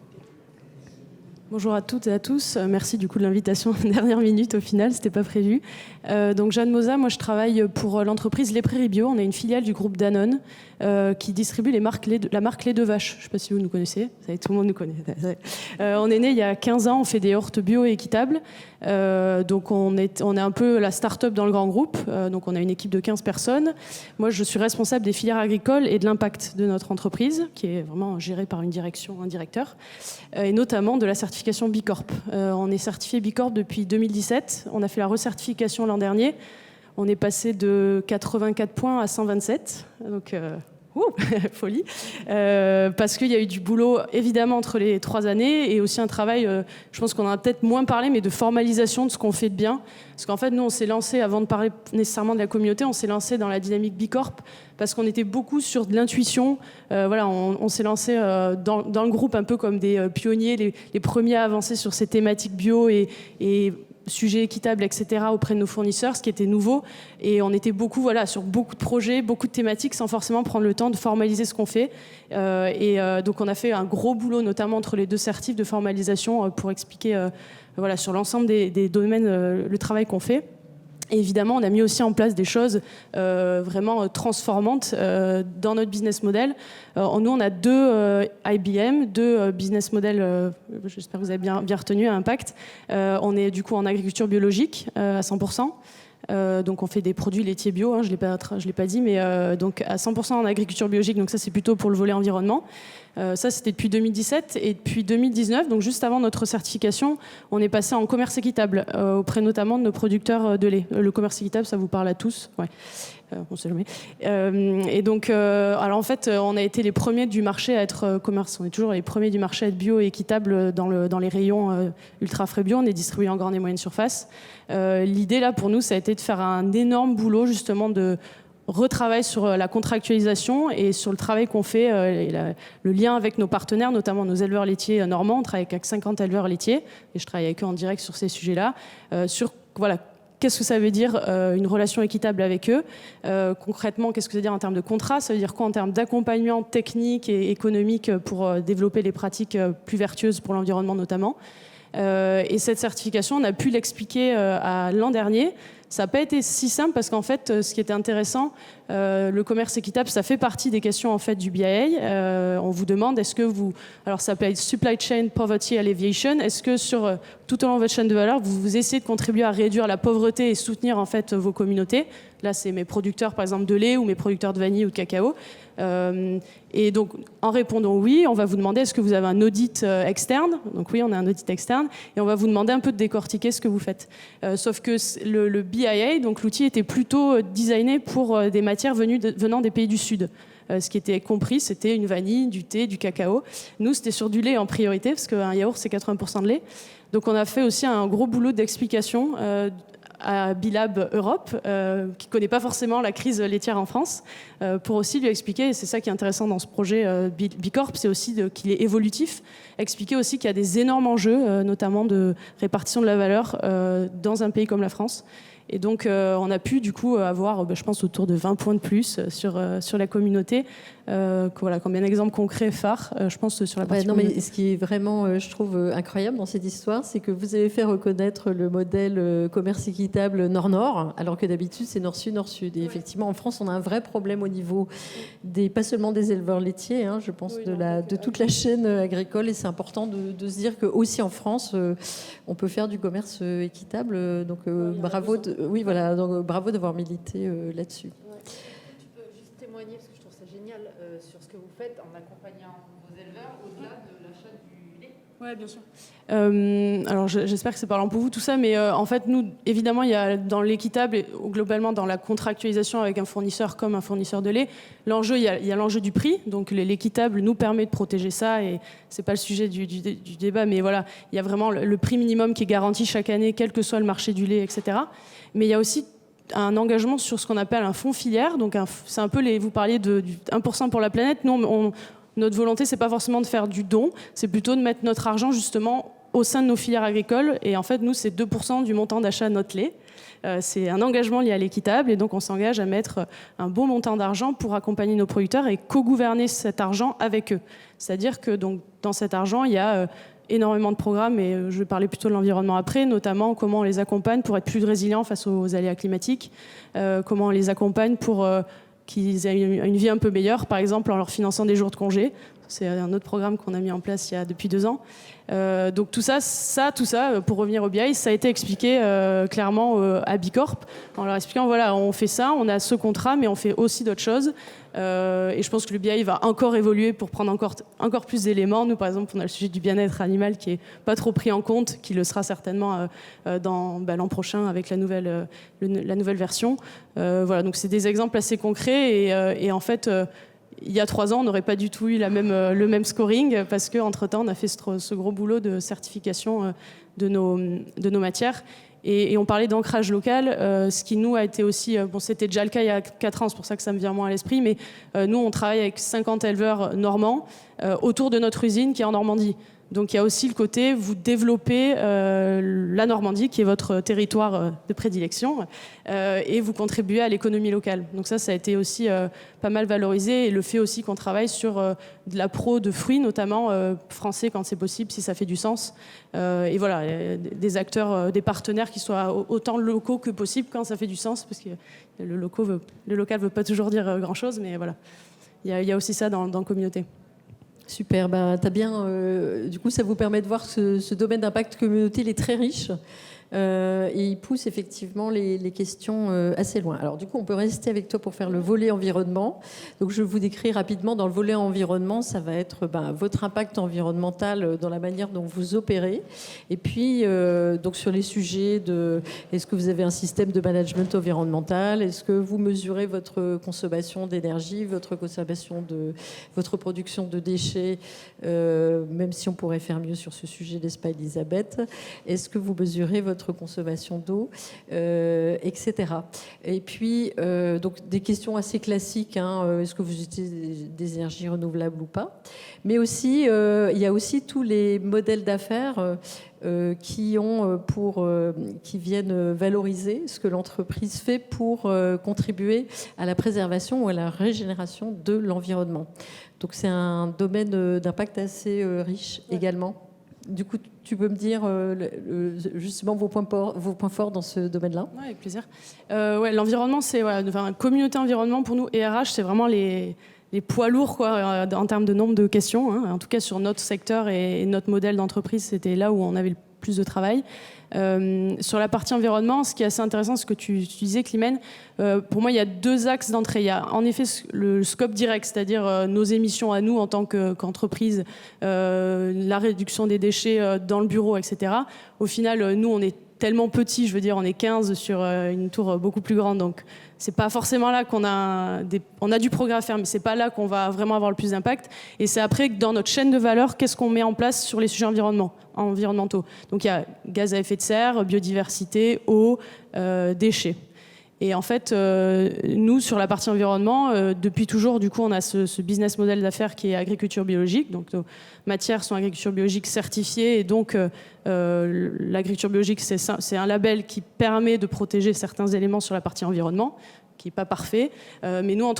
Bonjour à toutes et à tous. Merci du coup de l'invitation en dernière minute au final, c'était pas prévu. Donc Jeanne Moza, moi je travaille pour l'entreprise Les Prairies Bio. On est une filiale du groupe Danone qui distribue la marque lait de vache. Je ne sais pas si vous nous connaissez, tout le monde nous connaît. On est né il y a 15 ans, on fait des yaourts bio et équitables. Donc on est un peu la start-up dans le grand groupe. Donc on a une équipe de 15 personnes. Moi je suis responsable des filières agricoles et de l'impact de notre entreprise, qui est vraiment gérée par une direction, un directeur, et notamment de la certification Bicorp. On est certifié Bicorp depuis 2017. On a fait la recertification l'an dernier. On est passé de 84 points à 127. Donc, folie. Parce qu'il y a eu du boulot, évidemment, entre les 3 années et aussi un travail, je pense qu'on en a peut-être moins parlé, mais de formalisation de ce qu'on fait de bien. Parce qu'en fait, nous, on s'est lancé, avant de parler nécessairement de la communauté, on s'est lancé dans la dynamique Bicorp parce qu'on était beaucoup sur de l'intuition. On s'est lancé dans le groupe un peu comme des pionniers, les premiers à avancer sur ces thématiques bio et sujets équitables, etc. auprès de nos fournisseurs, ce qui était nouveau. Et on était beaucoup sur beaucoup de projets, beaucoup de thématiques, sans forcément prendre le temps de formaliser ce qu'on fait. Donc on a fait un gros boulot, notamment entre les 2 certifs de formalisation, pour expliquer sur l'ensemble des domaines le travail qu'on fait. Et évidemment, on a mis aussi en place des choses vraiment transformantes dans notre business model. Nous, on a 2 IBM, 2 business models, j'espère que vous avez bien retenu, à impact. On est du coup en agriculture biologique à 100%. Donc on fait des produits laitiers bio, je l'ai pas dit, mais donc à 100% en agriculture biologique, donc ça c'est plutôt pour le volet environnement. Ça c'était depuis 2017 et depuis 2019, donc juste avant notre certification, on est passé en commerce équitable auprès notamment de nos producteurs de lait. Le commerce équitable, ça vous parle à tous, ouais. On sait jamais. Et donc, alors en fait, on a été les premiers du marché à être commerce. On est toujours les premiers du marché à être bio et équitable dans les rayons ultra frais bio. On est distribué en grande et moyenne surface. L'idée là pour nous, ça a été de faire un énorme boulot justement de retravail sur la contractualisation et sur le travail qu'on fait, le lien avec nos partenaires, notamment nos éleveurs laitiers normands. On travaille avec 50 éleveurs laitiers et je travaille avec eux en direct sur ces sujets-là. qu'est-ce que ça veut dire une relation équitable avec eux. Concrètement, qu'est-ce que ça veut dire en termes de contrat? Ça veut dire quoi en termes d'accompagnement technique et économique pour développer les pratiques plus vertueuses pour l'environnement notamment. Et cette certification, on a pu l'expliquer à l'an dernier. Ça n'a pas été si simple parce qu'en fait, ce qui était intéressant, le commerce équitable, ça fait partie des questions en fait du BIA. On vous demande, est-ce que vous, alors ça s'appelle Supply Chain Poverty Alleviation, est-ce que sur tout au long de votre chaîne de valeur, vous essayez de contribuer à réduire la pauvreté et soutenir en fait vos communautés? Là, c'est mes producteurs par exemple de lait ou mes producteurs de vanille ou de cacao. Et donc, en répondant oui, on va vous demander est-ce que vous avez un audit externe. Donc oui, on a un audit externe. Et on va vous demander un peu de décortiquer ce que vous faites. Sauf que le BIA, donc l'outil, était plutôt designé pour des matières venant des pays du Sud. Ce qui était compris, c'était une vanille, du thé, du cacao. Nous, c'était sur du lait en priorité, parce qu'un yaourt, c'est 80% de lait. Donc on a fait aussi un gros boulot d'explication à Bilab Europe, qui ne connaît pas forcément la crise laitière en France, pour aussi lui expliquer, et c'est ça qui est intéressant dans ce projet Bicorp, c'est aussi qu'il est évolutif, expliquer aussi qu'il y a des énormes enjeux, notamment de répartition de la valeur dans un pays comme la France. Et donc, on a pu, du coup, avoir, je pense, autour de 20 points de plus sur la communauté. Voilà, comme un exemple concret phare, je pense, sur la partie communauté. Mais ce qui est vraiment, je trouve, incroyable dans cette histoire, c'est que vous avez fait reconnaître le modèle commerce équitable Nord-Nord, alors que d'habitude, c'est Nord-Sud, Nord-Sud. Et effectivement, en France, on a un vrai problème au niveau pas seulement des éleveurs laitiers, je pense, de toute la chaîne agricole. Et c'est important de se dire qu'aussi en France, on peut faire du commerce équitable. Donc, bravo. Donc, bravo d'avoir milité là-dessus. Tu peux juste témoigner, parce que je trouve ça génial, sur ce que vous faites en accompagnant vos éleveurs au-delà de l'achat du lait. Oui, bien sûr. Alors j'espère que c'est parlant pour vous tout ça, mais en fait nous, évidemment, il y a dans l'équitable et globalement dans la contractualisation avec un fournisseur comme un fournisseur de lait, l'enjeu, il y a l'enjeu du prix. Donc l'équitable nous permet de protéger ça et c'est pas le sujet du débat, mais voilà, il y a vraiment le prix minimum qui est garanti chaque année, quel que soit le marché du lait, etc. Mais il y a aussi un engagement sur ce qu'on appelle un fonds filière. Donc c'est un peu vous parliez du 1% pour la planète. Nous, notre volonté, c'est pas forcément de faire du don, c'est plutôt de mettre notre argent justement au sein de nos filières agricoles. Et en fait, nous, c'est 2% du montant d'achat de notre lait. C'est un engagement lié à l'équitable et donc on s'engage à mettre un bon montant d'argent pour accompagner nos producteurs et co-gouverner cet argent avec eux. C'est-à-dire que donc, dans cet argent, il y a énormément de programmes et je vais parler plutôt de l'environnement après, notamment comment on les accompagne pour être plus résilients face aux aléas climatiques, comment on les accompagne pour qu'ils aient une vie un peu meilleure, par exemple en leur finançant des jours de congé. C'est un autre programme qu'on a mis en place depuis 2 ans. Donc tout ça, pour revenir au BI, ça a été expliqué clairement à Bicorp, en leur expliquant, voilà, on fait ça, on a ce contrat, mais on fait aussi d'autres choses. Et je pense que le BI va encore évoluer pour prendre encore plus d'éléments. Nous, par exemple, on a le sujet du bien-être animal qui n'est pas trop pris en compte, qui le sera certainement dans l'an prochain avec la nouvelle version. Voilà, donc c'est des exemples assez concrets et en fait... il y a 3 ans, on n'aurait pas du tout eu le même scoring parce qu'entre-temps, on a fait ce gros boulot de certification de nos matières. Et on parlait d'ancrage local, ce qui nous a été aussi... c'était déjà le cas il y a 4 ans, c'est pour ça que ça me vient moins à l'esprit, mais nous, on travaille avec 50 éleveurs normands autour de notre usine qui est en Normandie. Donc il y a aussi le côté, vous développez la Normandie, qui est votre territoire de prédilection, et vous contribuez à l'économie locale. Donc ça a été aussi pas mal valorisé, et le fait aussi qu'on travaille sur de la pro de fruits, notamment français quand c'est possible, si ça fait du sens. Et voilà, des acteurs, des partenaires qui soient autant locaux que possible quand ça fait du sens, parce que le local ne veut pas toujours dire grand-chose, mais voilà, il y a aussi ça dans la communauté. Super, t'as bien. Du coup, ça vous permet de voir que ce domaine d'impact communauté, il est très riche. Et il pousse effectivement les questions assez loin. Alors du coup, on peut rester avec toi pour faire le volet environnement. Donc je vous décris rapidement dans le volet environnement, ça va être votre impact environnemental dans la manière dont vous opérez. Et puis donc sur les sujets de est-ce que vous avez un système de management environnemental, est-ce que vous mesurez votre consommation d'énergie, votre production de déchets, même si on pourrait faire mieux sur ce sujet, n'est-ce pas Elisabeth? Est-ce que vous mesurez votre consommation d'eau, etc. Et puis, donc des questions assez classiques, est-ce que vous utilisez des énergies renouvelables ou pas? Mais aussi, il y a aussi tous les modèles d'affaires qui viennent valoriser ce que l'entreprise fait pour contribuer à la préservation ou à la régénération de l'environnement. Donc c'est un domaine d'impact assez riche également. Du coup, tu peux me dire justement vos points forts dans ce domaine-là? Ouais, avec plaisir. L'environnement, c'est communauté environnement pour nous et RH, c'est vraiment les poids lourds quoi, en termes de nombre de questions. Hein. En tout cas, sur notre secteur et notre modèle d'entreprise, c'était là où on avait le plus de travail. Sur la partie environnement, ce qui est assez intéressant, ce que tu disais, Climène, pour moi, il y a 2 axes d'entrée. Il y a en effet le scope direct, c'est-à-dire nos émissions à nous en tant qu'entreprise, la réduction des déchets dans le bureau, etc. Au final, nous, on est tellement petit, je veux dire, on est 15 sur une tour beaucoup plus grande, donc c'est pas forcément là qu'on a on a du progrès à faire, mais c'est pas là qu'on va vraiment avoir le plus d'impact. Et c'est après que dans notre chaîne de valeur, qu'est-ce qu'on met en place sur les sujets environnementaux. Donc il y a gaz à effet de serre, biodiversité, eau, déchets. Et en fait, nous, sur la partie environnement, depuis toujours, du coup, on a ce business model d'affaires qui est agriculture biologique. Donc, nos matières sont agriculture biologique certifiées. Et donc, l'agriculture biologique, c'est un label qui permet de protéger certains éléments sur la partie environnement, qui n'est pas parfait. Mais nous,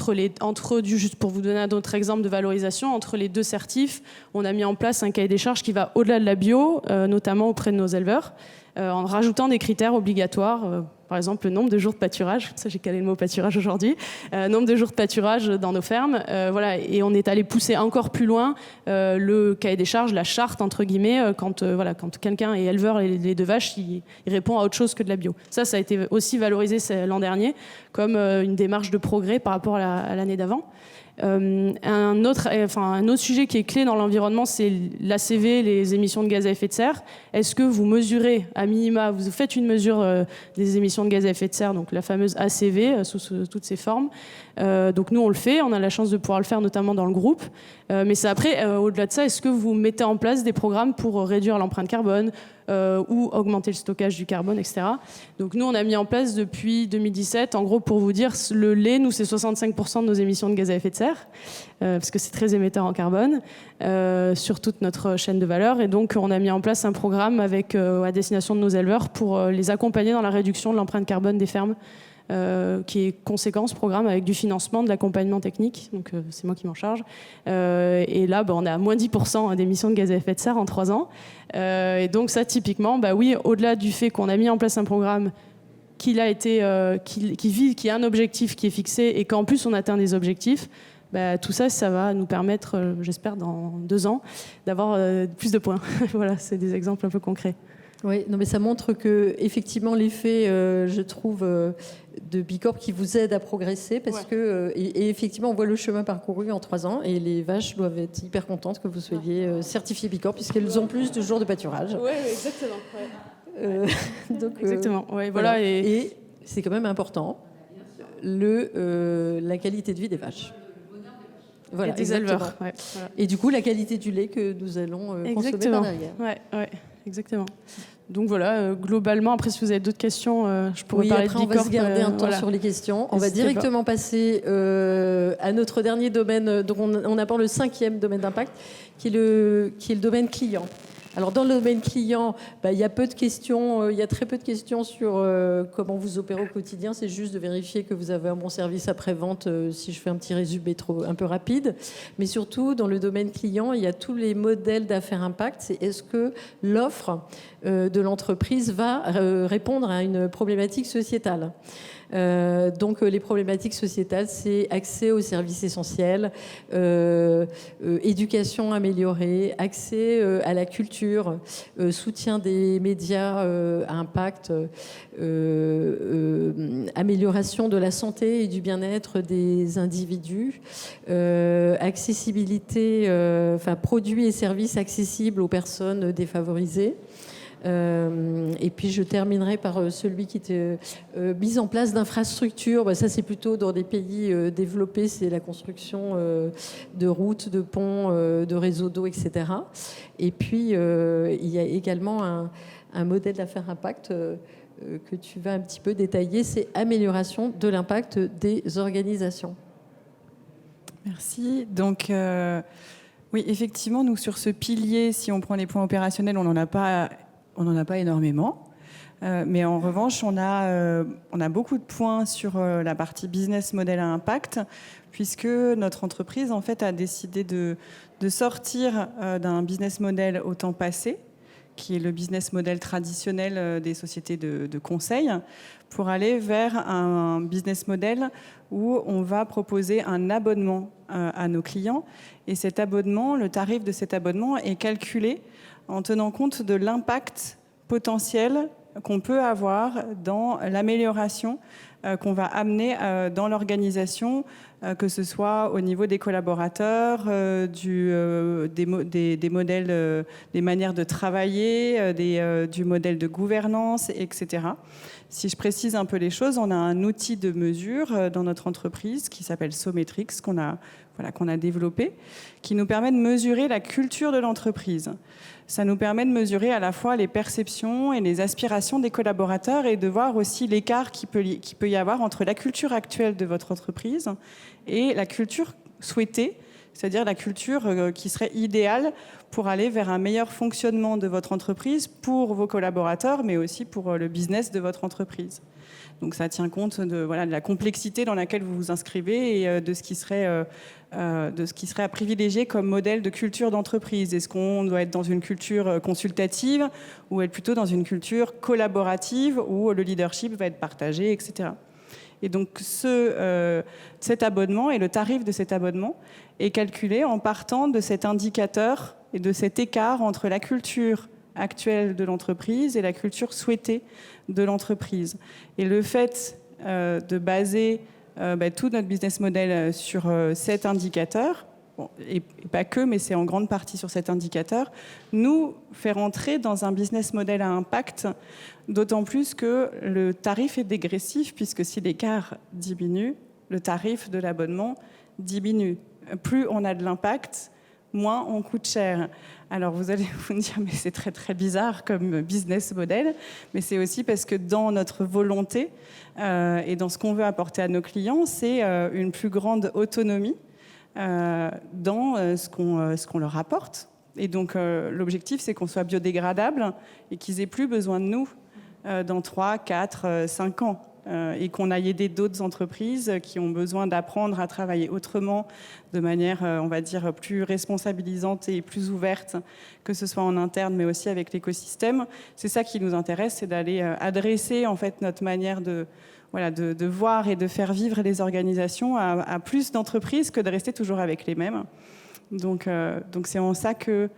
juste pour vous donner un autre exemple de valorisation, entre les 2 certifs, on a mis en place un cahier des charges qui va au-delà de la bio, notamment auprès de nos éleveurs, en rajoutant des critères obligatoires. Par exemple, le nombre de jours de pâturage, ça j'ai calé le mot pâturage aujourd'hui, nombre de jours de pâturage dans nos fermes, voilà, et on est allé pousser encore plus loin le cahier des charges, la charte entre guillemets, quand quelqu'un est éleveur et les de vaches, il répond à autre chose que de la bio. Ça a été aussi valorisé l'an dernier comme une démarche de progrès par rapport à l'année d'avant. Un autre sujet qui est clé dans l'environnement, c'est l'ACV, les émissions de gaz à effet de serre. Est-ce que vous mesurez, à minima, vous faites une mesure des émissions de gaz à effet de serre, donc la fameuse ACV sous toutes ses formes. Donc nous, on le fait, on a la chance de pouvoir le faire notamment dans le groupe. Mais c'est après, au-delà de ça, est-ce que vous mettez en place des programmes pour réduire l'empreinte carbone ou augmenter le stockage du carbone, etc. Donc nous, on a mis en place depuis 2017, en gros, pour vous dire, le lait, nous, c'est 65% de nos émissions de gaz à effet de serre, parce que c'est très émetteur en carbone, sur toute notre chaîne de valeur. Et donc, on a mis en place un programme à destination de nos éleveurs pour les accompagner dans la réduction de l'empreinte carbone des fermes, qui est conséquent, ce programme, avec du financement, de l'accompagnement technique. Donc, c'est moi qui m'en charge. Et là, on est à moins 10% d'émissions de gaz à effet de serre en 3 ans. Et donc, ça, typiquement, oui, au-delà du fait qu'on a mis en place un programme qui a un objectif qui est fixé et qu'en plus, on atteint des objectifs, tout ça, ça va nous permettre, j'espère, dans 2 ans, d'avoir plus de points. Voilà, c'est des exemples un peu concrets. Oui, non, mais ça montre que effectivement l'effet, je trouve, de Bicorp qui vous aide à progresser parce que et effectivement on voit le chemin parcouru en 3 ans et les vaches doivent être hyper contentes que vous soyez certifiées Bicorp puisqu'elles ont plus de jours de pâturage. Oui, exactement. Donc, exactement. Voilà. Et c'est quand même important la qualité de vie des vaches. Voilà, et des éleveurs. Ouais, voilà. Et du coup la qualité du lait que nous allons consommer par derrière. Ouais, exactement. Donc voilà, globalement, après si vous avez d'autres questions, je pourrais parler de Bicorp. On va se garder un temps sur les questions. On va directement passer à notre dernier domaine. Donc on aborde le 5e domaine d'impact, qui est le domaine client. Alors dans le domaine client, il y a peu de questions, il y a très peu de questions sur comment vous opérez au quotidien. C'est juste de vérifier que vous avez un bon service après-vente, si je fais un petit résumé un peu rapide. Mais surtout, dans le domaine client, il y a tous les modèles d'affaires impact. C'est est-ce que l'offre de l'entreprise va répondre à une problématique sociétale. Donc les problématiques sociétales, c'est accès aux services essentiels, éducation améliorée, accès à la culture, soutien des médias à impact, amélioration de la santé et du bien-être des individus, accessibilité, produits et services accessibles aux personnes défavorisées. Et puis je terminerai par celui qui était mise en place d'infrastructures. Ça c'est plutôt dans des pays développés, c'est la construction de routes, de ponts, de réseaux d'eau, etc. Et puis il y a également un modèle d'affaires impact que tu vas un petit peu détailler, c'est amélioration de l'impact des organisations. Merci. Donc oui, effectivement, nous sur ce pilier, si on prend les points opérationnels, on n'en a pas on n'en a pas énormément. Mais en revanche, on a beaucoup de points sur la partie business model à impact, puisque notre entreprise, en fait, a décidé de sortir d'un business model au temps passé, qui est le business model traditionnel des sociétés de conseil, pour aller vers un business model où on va proposer un abonnement à nos clients. Et cet abonnement, le tarif de cet abonnement est calculé en tenant compte de l'impact potentiel qu'on peut avoir dans l'amélioration qu'on va amener dans l'organisation, que ce soit au niveau des collaborateurs, des modèles, des manières de travailler, du modèle de gouvernance, etc. Si je précise un peu les choses, on a un outil de mesure dans notre entreprise qui s'appelle Sometrix, qu'on a développé, qui nous permet de mesurer la culture de l'entreprise. Ça nous permet de mesurer à la fois les perceptions et les aspirations des collaborateurs et de voir aussi l'écart qu'il peut y avoir entre la culture actuelle de votre entreprise et la culture souhaitée, c'est-à-dire la culture qui serait idéale pour aller vers un meilleur fonctionnement de votre entreprise pour vos collaborateurs, mais aussi pour le business de votre entreprise. Donc ça tient compte de la complexité dans laquelle vous vous inscrivez et de ce qui serait à privilégier comme modèle de culture d'entreprise. Est-ce qu'on doit être dans une culture consultative ou être plutôt dans une culture collaborative où le leadership va être partagé, etc. Et donc cet abonnement et le tarif de cet abonnement est calculé en partant de cet indicateur et de cet écart entre la culture actuelle de l'entreprise et la culture souhaitée de l'entreprise. Et le fait de baser tout notre business model sur cet indicateur, et pas que, mais c'est en grande partie sur cet indicateur, nous fait rentrer dans un business model à impact, d'autant plus que le tarif est dégressif, puisque si l'écart diminue, le tarif de l'abonnement diminue. Plus on a de l'impact, moins on coûte cher. Alors vous allez vous dire, mais c'est très très bizarre comme business model, mais c'est aussi parce que dans notre volonté et dans ce qu'on veut apporter à nos clients, c'est une plus grande autonomie dans ce qu'on leur apporte. Et donc l'objectif, c'est qu'on soit biodégradable et qu'ils aient plus besoin de nous dans 3, 4, 5 ans. Et qu'on aille aider d'autres entreprises qui ont besoin d'apprendre à travailler autrement, de manière, on va dire, plus responsabilisante et plus ouverte, que ce soit en interne, mais aussi avec l'écosystème. C'est ça qui nous intéresse, c'est d'aller adresser en fait notre manière de voir et de faire vivre les organisations à plus d'entreprises que de rester toujours avec les mêmes. Donc c'est en ça que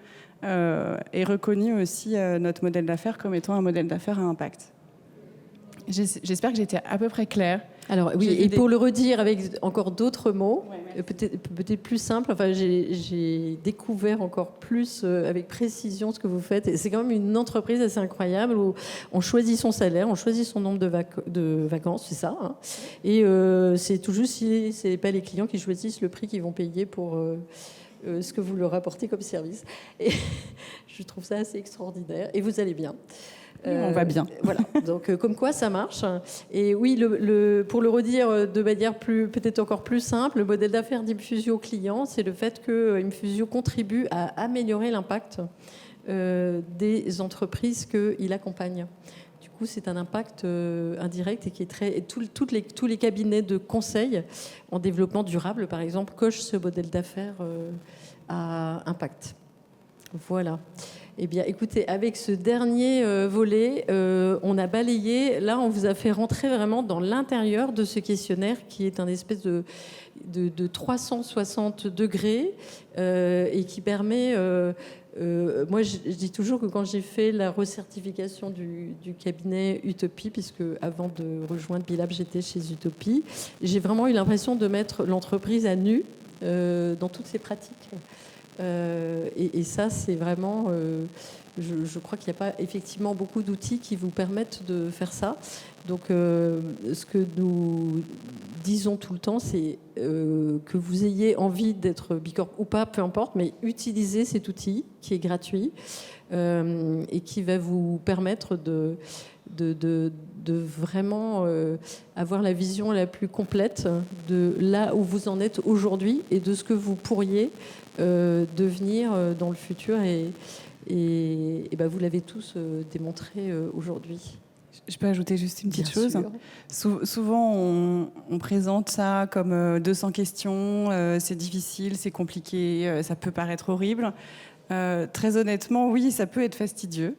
est reconnu aussi notre modèle d'affaires comme étant un modèle d'affaires à impact. J'espère que j'étais à peu près claire. Alors oui, et pour le redire avec encore d'autres mots, peut-être plus simple, enfin, j'ai découvert encore plus avec précision ce que vous faites. Et c'est quand même une entreprise assez incroyable où on choisit son salaire, on choisit son nombre de vacances, c'est ça. Hein. Et c'est tout juste si ce n'est pas les clients qui choisissent le prix qu'ils vont payer pour ce que vous leur apportez comme service. Et je trouve ça assez extraordinaire. Et vous allez bien. On va bien. Voilà, donc comme quoi ça marche. Et oui, pour le redire de manière peut-être encore plus simple, le modèle d'affaires d'Infusio client, c'est le fait que Infusio contribue à améliorer l'impact des entreprises qu'il accompagne. Du coup, c'est un impact indirect et qui est très... Tous les cabinets de conseil en développement durable, par exemple, cochent ce modèle d'affaires à impact. Voilà. Eh bien, écoutez, avec ce dernier volet, on a balayé. Là, on vous a fait rentrer vraiment dans l'intérieur de ce questionnaire qui est un espèce de 360 degrés et qui permet... moi, je dis toujours que quand j'ai fait la recertification du cabinet Utopie, puisque avant de rejoindre Bilab, j'étais chez Utopie, j'ai vraiment eu l'impression de mettre l'entreprise à nu dans toutes ses pratiques. Et ça, c'est vraiment... je crois qu'il n'y a pas effectivement beaucoup d'outils qui vous permettent de faire ça. Donc, ce que nous disons tout le temps, c'est que vous ayez envie d'être Bicorp ou pas, peu importe, mais utilisez cet outil qui est gratuit et qui va vous permettre de vraiment avoir la vision la plus complète de là où vous en êtes aujourd'hui et de ce que vous pourriez devenir dans le futur. Et Et ben, vous l'avez tous démontré aujourd'hui. Je peux ajouter juste une petite Bien chose. Souvent, on présente ça comme 200 questions, c'est difficile, c'est compliqué, ça peut paraître horrible. Très honnêtement, oui, ça peut être fastidieux,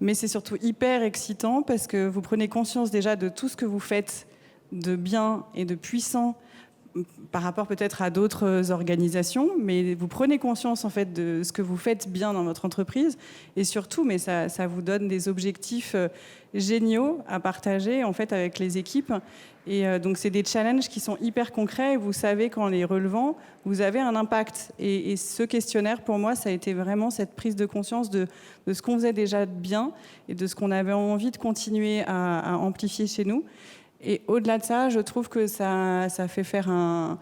mais c'est surtout hyper excitant parce que vous prenez conscience déjà de tout ce que vous faites de bien et de puissant par rapport peut-être à d'autres organisations, mais vous prenez conscience en fait de ce que vous faites bien dans votre entreprise et surtout, mais ça vous donne des objectifs géniaux à partager en fait avec les équipes. Et donc c'est des challenges qui sont hyper concrets et vous savez qu'en les relevant, vous avez un impact. Et ce questionnaire, pour moi, ça a été vraiment cette prise de conscience de ce qu'on faisait déjà bien et de ce qu'on avait envie de continuer à amplifier chez nous. Et au-delà de ça, je trouve que ça fait faire un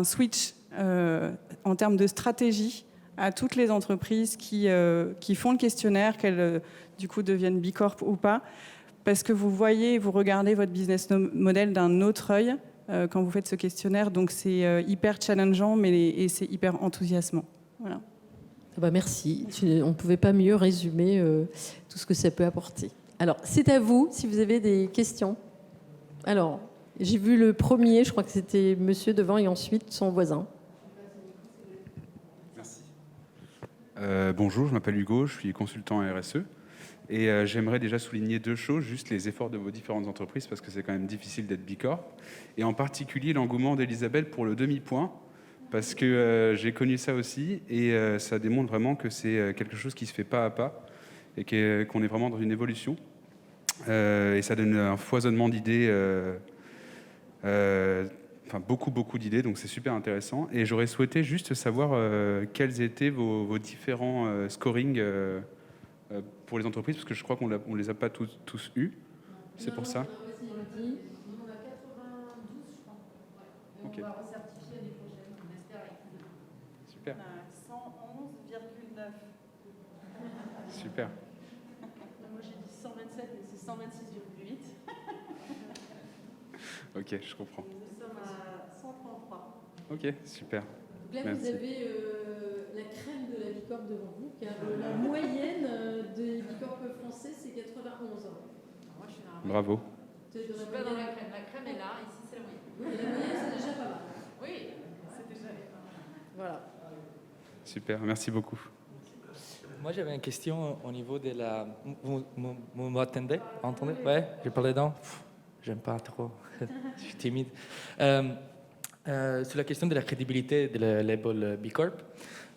switch en termes de stratégie à toutes les entreprises qui font le questionnaire, qu'elles du coup deviennent B Corp ou pas, parce que vous regardez votre business model d'un autre œil quand vous faites ce questionnaire. Donc c'est hyper challengeant, et c'est hyper enthousiasmant. Voilà. Ah bah merci. On ne pouvait pas mieux résumer tout ce que ça peut apporter. Alors, c'est à vous, si vous avez des questions. Alors, j'ai vu le premier, je crois que c'était monsieur devant et ensuite son voisin. Merci. Bonjour, je m'appelle Hugo, je suis consultant RSE et j'aimerais déjà souligner deux choses, juste les efforts de vos différentes entreprises parce que c'est quand même difficile d'être B Corp et en particulier l'engouement d'Elisabeth pour le demi-point parce que j'ai connu ça aussi et ça démontre vraiment que c'est quelque chose qui se fait pas à pas et qu'on est vraiment dans une évolution. Et ça donne un foisonnement d'idées, beaucoup d'idées, donc c'est super intéressant. Et j'aurais souhaité juste savoir quels étaient vos différents scorings pour les entreprises, parce que je crois qu'on ne les a pas tous eus. C'est pour ça. On a 92, je crois. Et Okay. On va recertifier l'année prochaine, on espère avec plus de... Super. On a 111,9. Super. Moi j'ai dit 127, mais c'est 126,8. Ok, je comprends. Nous sommes à 133. Ok, super. Donc là, Merci. vous avez la crème de la Bicorp devant vous, car la moyenne des Bicorp français, c'est 91. Moi, je suis dans la Bravo. Je Je suis pas dans la crème. La crème est là, ici, c'est la moyenne. Oui, la moyenne, c'est déjà pas mal. Oui, c'est déjà... Voilà. Super, merci beaucoup. Moi, j'avais une question au niveau de la... Vous m'entendez? Ouais, je parle dedans. J'aime pas trop. Je suis timide. Sur la question de la crédibilité de la label B Corp.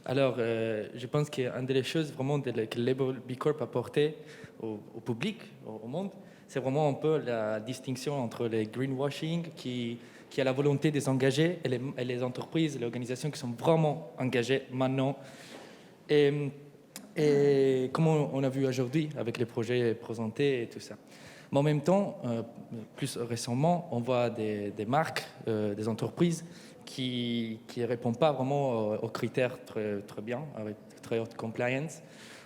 Alors, je pense qu'une des choses vraiment que le label B Corp a apporté au public, au monde, c'est vraiment un peu la distinction entre le greenwashing qui a la volonté de s'engager et les entreprises, les organisations qui sont vraiment engagées maintenant. Et comme on a vu aujourd'hui avec les projets présentés et tout ça. Mais en même temps, plus récemment, on voit des marques, des entreprises qui ne répondent pas vraiment aux critères très bien, avec très haute compliance.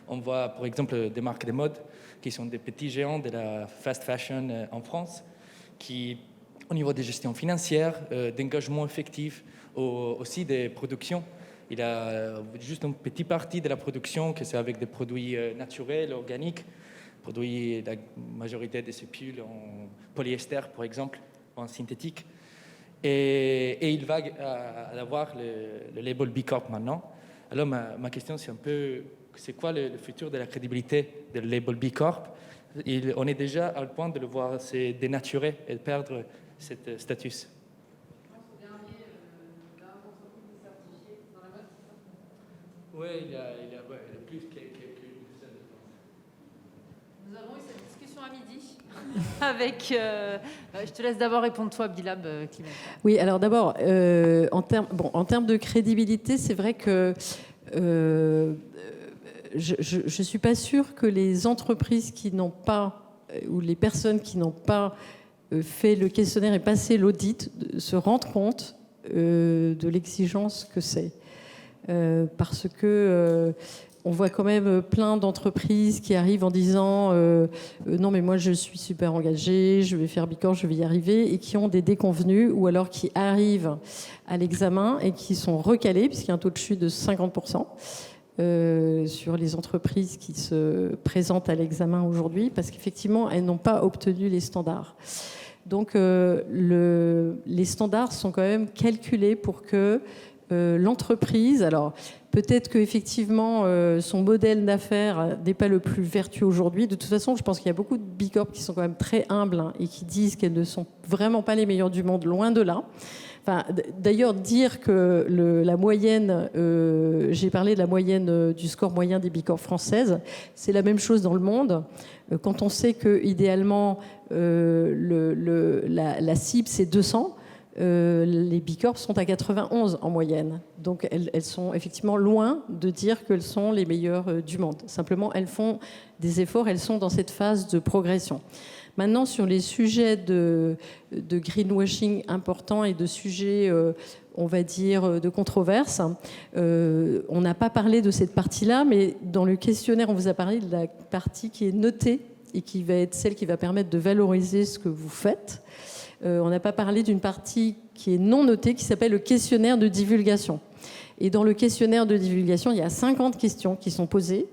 On voit par exemple des marques de mode qui sont des petits géants de la fast fashion en France, qui, au niveau des gestions financières, d'engagement effectif, aussi des productions, il y a juste une petite partie de la production que c'est avec des produits naturels, organiques, produits, la majorité de ces pulls en polyester, par exemple, en synthétique. Et il va avoir le label B Corp maintenant. Alors ma question, c'est un peu, c'est quoi le futur de la crédibilité du label B Corp? On est déjà à le point de le voir se dénaturer et de perdre ce statut. Oui, il y a plus quelques dizaines de temps. Nous avons eu cette discussion à midi avec... je te laisse d'abord répondre toi, Bilab, Clément. Oui, alors d'abord, en termes de crédibilité, c'est vrai que je ne suis pas sûre que les entreprises qui n'ont pas, ou les personnes qui n'ont pas fait le questionnaire et passé l'audit, se rendent compte de l'exigence que c'est. Parce que on voit quand même plein d'entreprises qui arrivent en disant non mais moi je suis super engagée, je vais faire B Corp, je vais y arriver, et qui ont des déconvenus, ou alors qui arrivent à l'examen et qui sont recalés puisqu'il y a un taux de chute de 50%. sur les entreprises qui se présentent à l'examen aujourd'hui, parce qu'effectivement, elles n'ont pas obtenu les standards. Donc, les standards sont quand même calculés pour que l'entreprise, alors peut-être qu'effectivement son modèle d'affaires n'est pas le plus vertueux aujourd'hui. De toute façon, je pense qu'il y a beaucoup de Bicorp qui sont quand même très humbles et qui disent qu'elles ne sont vraiment pas les meilleures du monde, loin de là. Enfin, d'ailleurs, dire que la moyenne, j'ai parlé de la moyenne du score moyen des Bicorp françaises, c'est la même chose dans le monde. Quand on sait que idéalement la cible c'est 200, les Bicorp sont à 91 en moyenne. Donc elles sont effectivement loin de dire qu'elles sont les meilleures du monde. Simplement, elles font des efforts, elles sont dans cette phase de progression. Maintenant, sur les sujets de greenwashing importants et de sujets, on va dire, de controverse, on n'a pas parlé de cette partie-là, mais dans le questionnaire, on vous a parlé de la partie qui est notée et qui va être celle qui va permettre de valoriser ce que vous faites. On n'a pas parlé d'une partie qui est non notée, qui s'appelle le questionnaire de divulgation. Et dans le questionnaire de divulgation, il y a 50 questions qui sont posées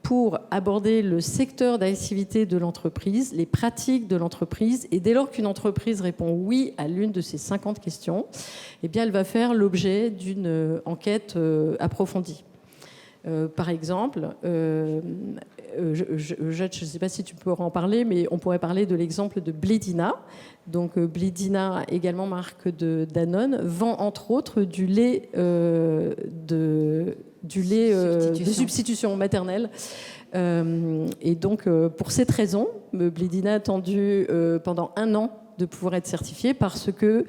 pour aborder le secteur d'activité de l'entreprise, les pratiques de l'entreprise. Et dès lors qu'une entreprise répond oui à l'une de ces 50 questions, eh bien, elle va faire l'objet d'une enquête approfondie. Par exemple, je ne sais pas si tu peux en parler, mais on pourrait parler de l'exemple de Blédina. Donc Blédina, également marque de Danone, vend entre autres du lait de substitution maternelle. Et donc pour cette raison, Blédina a attendu pendant 1 an de pouvoir être certifié parce que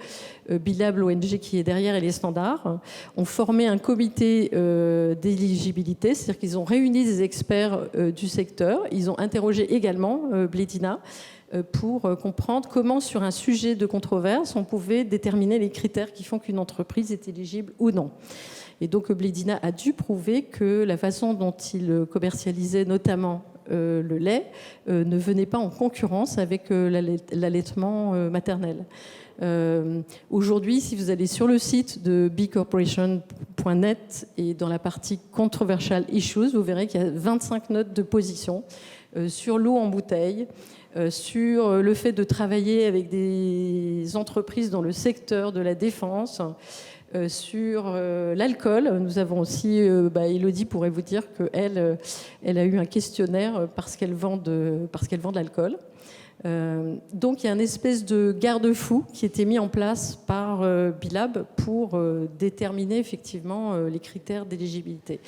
Bilab, l'ONG qui est derrière et les standards, ont formé un comité d'éligibilité, c'est-à-dire qu'ils ont réuni des experts du secteur. Ils ont interrogé également Blédina pour comprendre comment, sur un sujet de controverse, on pouvait déterminer les critères qui font qu'une entreprise est éligible ou non. Et donc Blédina a dû prouver que la façon dont il commercialisait notamment le lait ne venait pas en concurrence avec l'allaitement maternel. Aujourd'hui, si vous allez sur le site de bcorporation.net et dans la partie Controversial Issues, vous verrez qu'il y a 25 notes de position sur l'eau en bouteille, sur le fait de travailler avec des entreprises dans le secteur de la défense, sur l'alcool. Nous avons aussi, Elodie pourrait vous dire qu'elle a eu un questionnaire parce qu'elle vend de l'alcool. Donc il y a une espèce de garde-fou qui était mis en place par Bilab pour déterminer effectivement les critères d'éligibilité.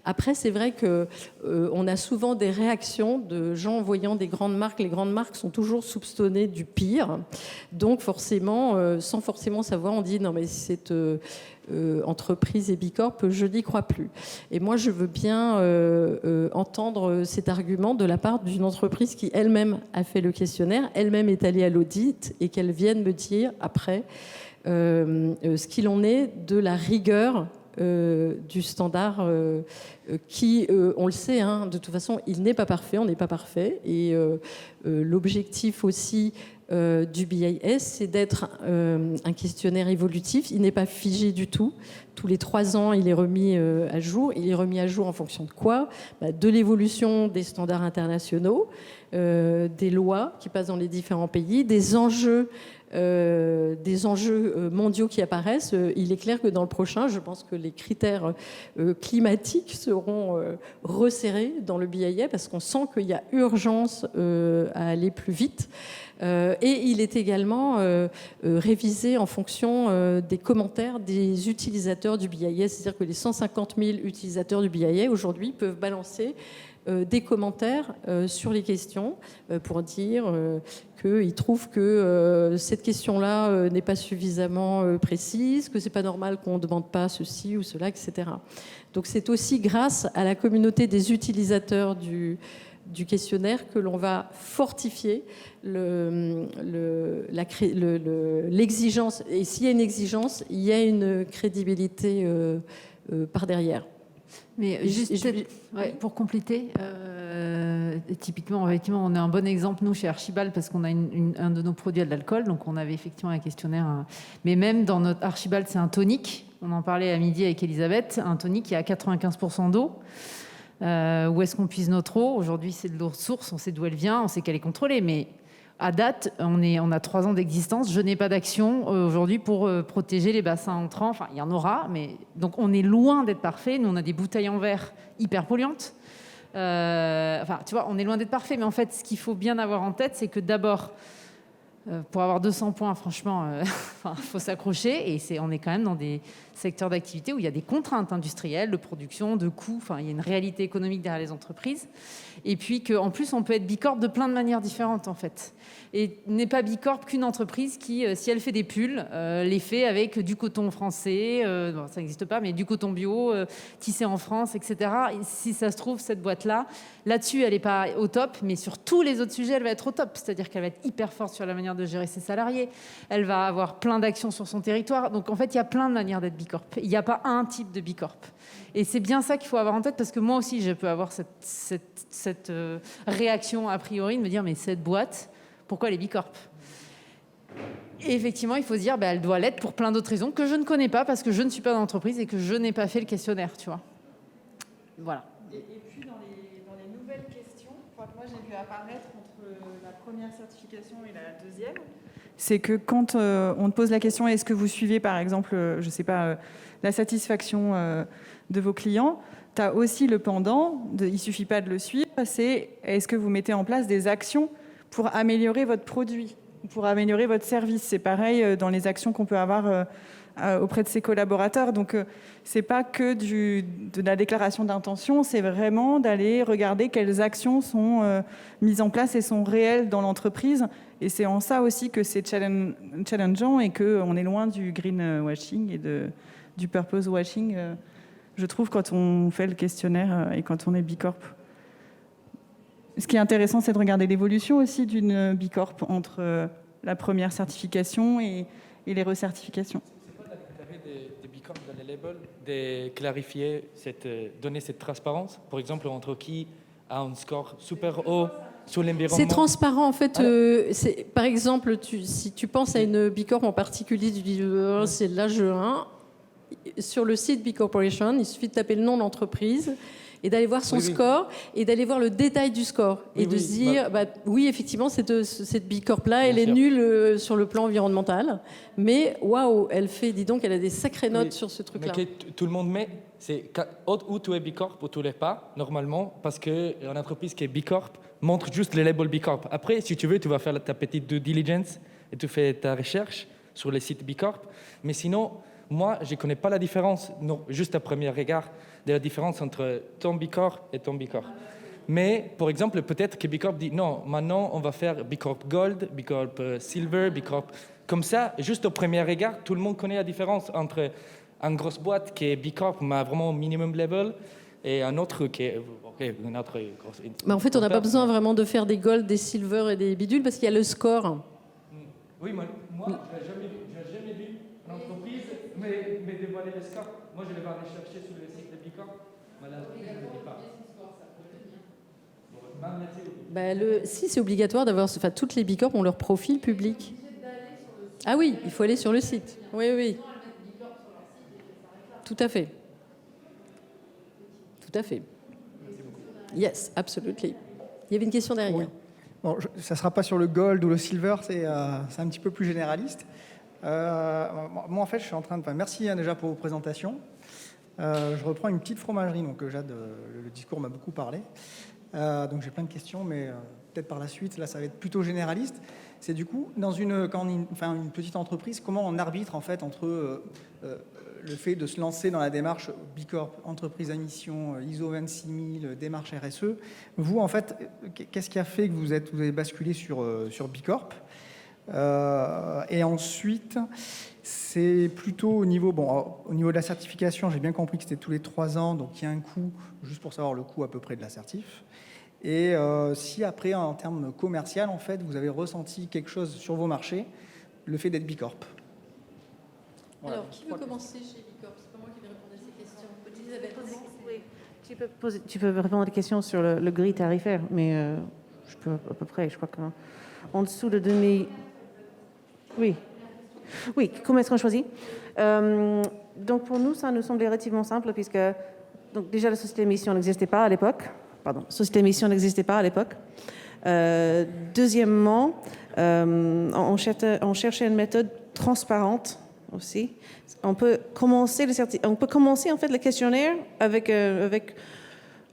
Après, c'est vrai qu'on a souvent des réactions de gens voyant des grandes marques. Les grandes marques sont toujours soupçonnées du pire. Donc forcément, sans forcément savoir, on dit non mais cette entreprise et Bicorp, je n'y crois plus. Et moi, je veux bien entendre cet argument de la part d'une entreprise qui elle-même a fait le questionnaire, elle-même est allée à l'audit et qu'elle vienne me dire après ce qu'il en est de la rigueur du standard qui, on le sait, hein, de toute façon, il n'est pas parfait, on n'est pas parfait. Et l'objectif aussi du BIS, c'est d'être un questionnaire évolutif. Il n'est pas figé du tout. Tous les 3 ans, il est remis à jour. Il est remis à jour en fonction de quoi ? De l'évolution des standards internationaux, des lois qui passent dans les différents pays, des enjeux mondiaux qui apparaissent. Il est clair que dans le prochain, je pense que les critères climatiques seront resserrés dans le BIS parce qu'on sent qu'il y a urgence à aller plus vite. Et il est également révisé en fonction des commentaires des utilisateurs du BIS. C'est-à-dire que les 150 000 utilisateurs du BIS aujourd'hui peuvent balancer des commentaires sur les questions pour dire qu'ils trouvent que cette question-là n'est pas suffisamment précise, que c'est pas normal qu'on ne demande pas ceci ou cela, etc. Donc c'est aussi grâce à la communauté des utilisateurs du questionnaire que l'on va fortifier l'exigence. Et s'il y a une exigence, il y a une crédibilité par derrière. Mais juste pour compléter, typiquement, effectivement, on a un bon exemple, nous, chez Archibald, parce qu'on a un de nos produits à de l'alcool, donc on avait effectivement un questionnaire. Mais même dans notre Archibald, c'est un tonique. On en parlait à midi avec Elisabeth, un tonic qui a 95% d'eau. Où est-ce qu'on puise notre eau? Aujourd'hui, c'est de l'eau de source, on sait d'où elle vient, on sait qu'elle est contrôlée, mais à date, on a 3 ans d'existence. Je n'ai pas d'action aujourd'hui pour protéger les bassins entrants. Enfin, il y en aura, mais donc on est loin d'être parfait. Nous, on a des bouteilles en verre hyper polluantes. Enfin, tu vois, on est loin d'être parfait, mais en fait, ce qu'il faut bien avoir en tête, c'est que d'abord, pour avoir 200 points, franchement, faut s'accrocher. Et on est quand même dans des secteurs d'activité où il y a des contraintes industrielles, de production, de coûts. Enfin, il y a une réalité économique derrière les entreprises. Et puis qu'en plus, on peut être bicorp de plein de manières différentes, en fait. Et n'est pas bicorp qu'une entreprise qui, si elle fait des pulls, les fait avec du coton français, bon, ça n'existe pas, mais du coton bio, tissé en France, etc. Et si ça se trouve, cette boîte-là, là-dessus, elle n'est pas au top, mais sur tous les autres sujets, elle va être au top. C'est-à-dire qu'elle va être hyper forte sur la manière de gérer ses salariés. Elle va avoir plein d'actions sur son territoire. Donc, en fait, il y a plein de manières d'être bicorp. Il n'y a pas un type de bicorp. Et c'est bien ça qu'il faut avoir en tête, parce que moi aussi, je peux avoir cette réaction a priori de me dire, mais cette boîte, pourquoi elle est bicorp? Et effectivement, il faut se dire, bah, elle doit l'être pour plein d'autres raisons que je ne connais pas, parce que je ne suis pas dans l'entreprise et que je n'ai pas fait le questionnaire, tu vois. Voilà. Et puis, dans les nouvelles questions, moi, j'ai vu apparaître entre la première certification et la deuxième, c'est que quand on te pose la question, est-ce que vous suivez, par exemple, je ne sais pas, la satisfaction de vos clients, tu as aussi le pendant, il ne suffit pas de le suivre, c'est est-ce que vous mettez en place des actions pour améliorer votre produit, pour améliorer votre service. C'est pareil dans les actions qu'on peut avoir auprès de ses collaborateurs. Donc, ce n'est pas que de la déclaration d'intention, c'est vraiment d'aller regarder quelles actions sont mises en place et sont réelles dans l'entreprise. Et c'est en ça aussi que c'est challengeant et qu'on est loin du greenwashing et du purpose washing, je trouve, quand on fait le questionnaire et quand on est bicorp. Ce qui est intéressant, c'est de regarder l'évolution aussi d'une bicorp entre la première certification et les recertifications. C'est pas l'intérêt des bicorp dans les labels de clarifier, donner cette transparence, par exemple, entre qui a un score super haut sur l'environnement. C'est transparent, en fait. Par exemple, si tu penses à une bicorp en particulier, tu dis c'est l'AGE1. Sur le site B-Corporation, il suffit de taper le nom de l'entreprise et d'aller voir son score et d'aller voir le détail du score et de se dire oui, effectivement, cette bicorp-là, elle est nulle sur le plan environnemental, mais waouh, elle a des sacrées notes sur ce truc-là. Mais que tout le monde met, c'est où tu es bicorp ou tu l'es pas, normalement, parce qu'une entreprise qui est bicorp montre juste le label bicorp. Après, si tu veux, tu vas faire ta petite due diligence et tu fais ta recherche sur les sites bicorp, mais sinon, moi, je ne connais pas la différence, non, juste à premier regard, de la différence entre ton bicorp et ton bicorp. Mais, par exemple, peut-être que bicorp dit non, maintenant, on va faire bicorp gold, bicorp silver, bicorp. Comme ça, juste au premier regard, tout le monde connaît la différence entre une grosse boîte qui est bicorp, mais vraiment minimum level, et un autre qui est... une autre grosse... Mais en fait, on n'a pas besoin vraiment de faire des gold, des silver et des bidules, parce qu'il y a le score. Oui, moi, je n'ai jamais vu une entreprise mais dévoiler le score. Moi, je vais aller chercher sur le site de bicorp. Voilà, je ne le dis pas. Si, c'est obligatoire d'avoir... Enfin, toutes les bicorps ont leur profil public. Ah oui, il faut aller sur le site. Oui. Tout à fait. Tout à fait. Yes, absolutely. Il y avait une question derrière. Oui. Bon, ça ne sera pas sur le gold ou le silver, c'est un petit peu plus généraliste. Moi, en fait, je suis en train de... merci déjà pour vos présentations. Je reprends une petite fromagerie, donc Jade, le discours m'a beaucoup parlé. Donc j'ai plein de questions, mais peut-être par la suite, là, ça va être plutôt généraliste. C'est du coup, quand on est une petite entreprise, comment on arbitre en fait entre le fait de se lancer dans la démarche Bicorp, entreprise à mission, ISO 26000, démarche RSE. Vous, en fait, qu'est-ce qui a fait que vous avez basculé sur Bicorp? Et ensuite, c'est plutôt au niveau de la certification, j'ai bien compris que c'était tous les 3 ans, donc il y a un coût, juste pour savoir le coût à peu près de la certif. Et si après, en termes commercial, en fait, vous avez ressenti quelque chose sur vos marchés, le fait d'être Bicorp. Voilà. Alors, qui veut commencer chez Bicorp? C'est pas moi qui vais répondre à ces questions. Elisabeth. Oui, tu peux répondre à des questions sur le grille tarifaire, mais je peux à peu près, je crois qu'en dessous de 2000... Oui. Oui, comment est-ce qu'on choisit? Donc pour nous, ça nous semblait relativement simple puisque donc déjà la société d'émission n'existait pas à l'époque. Pardon, société d'émission n'existait pas à l'époque. Deuxièmement, on cherchait une méthode transparente aussi. On peut commencer en fait le questionnaire avec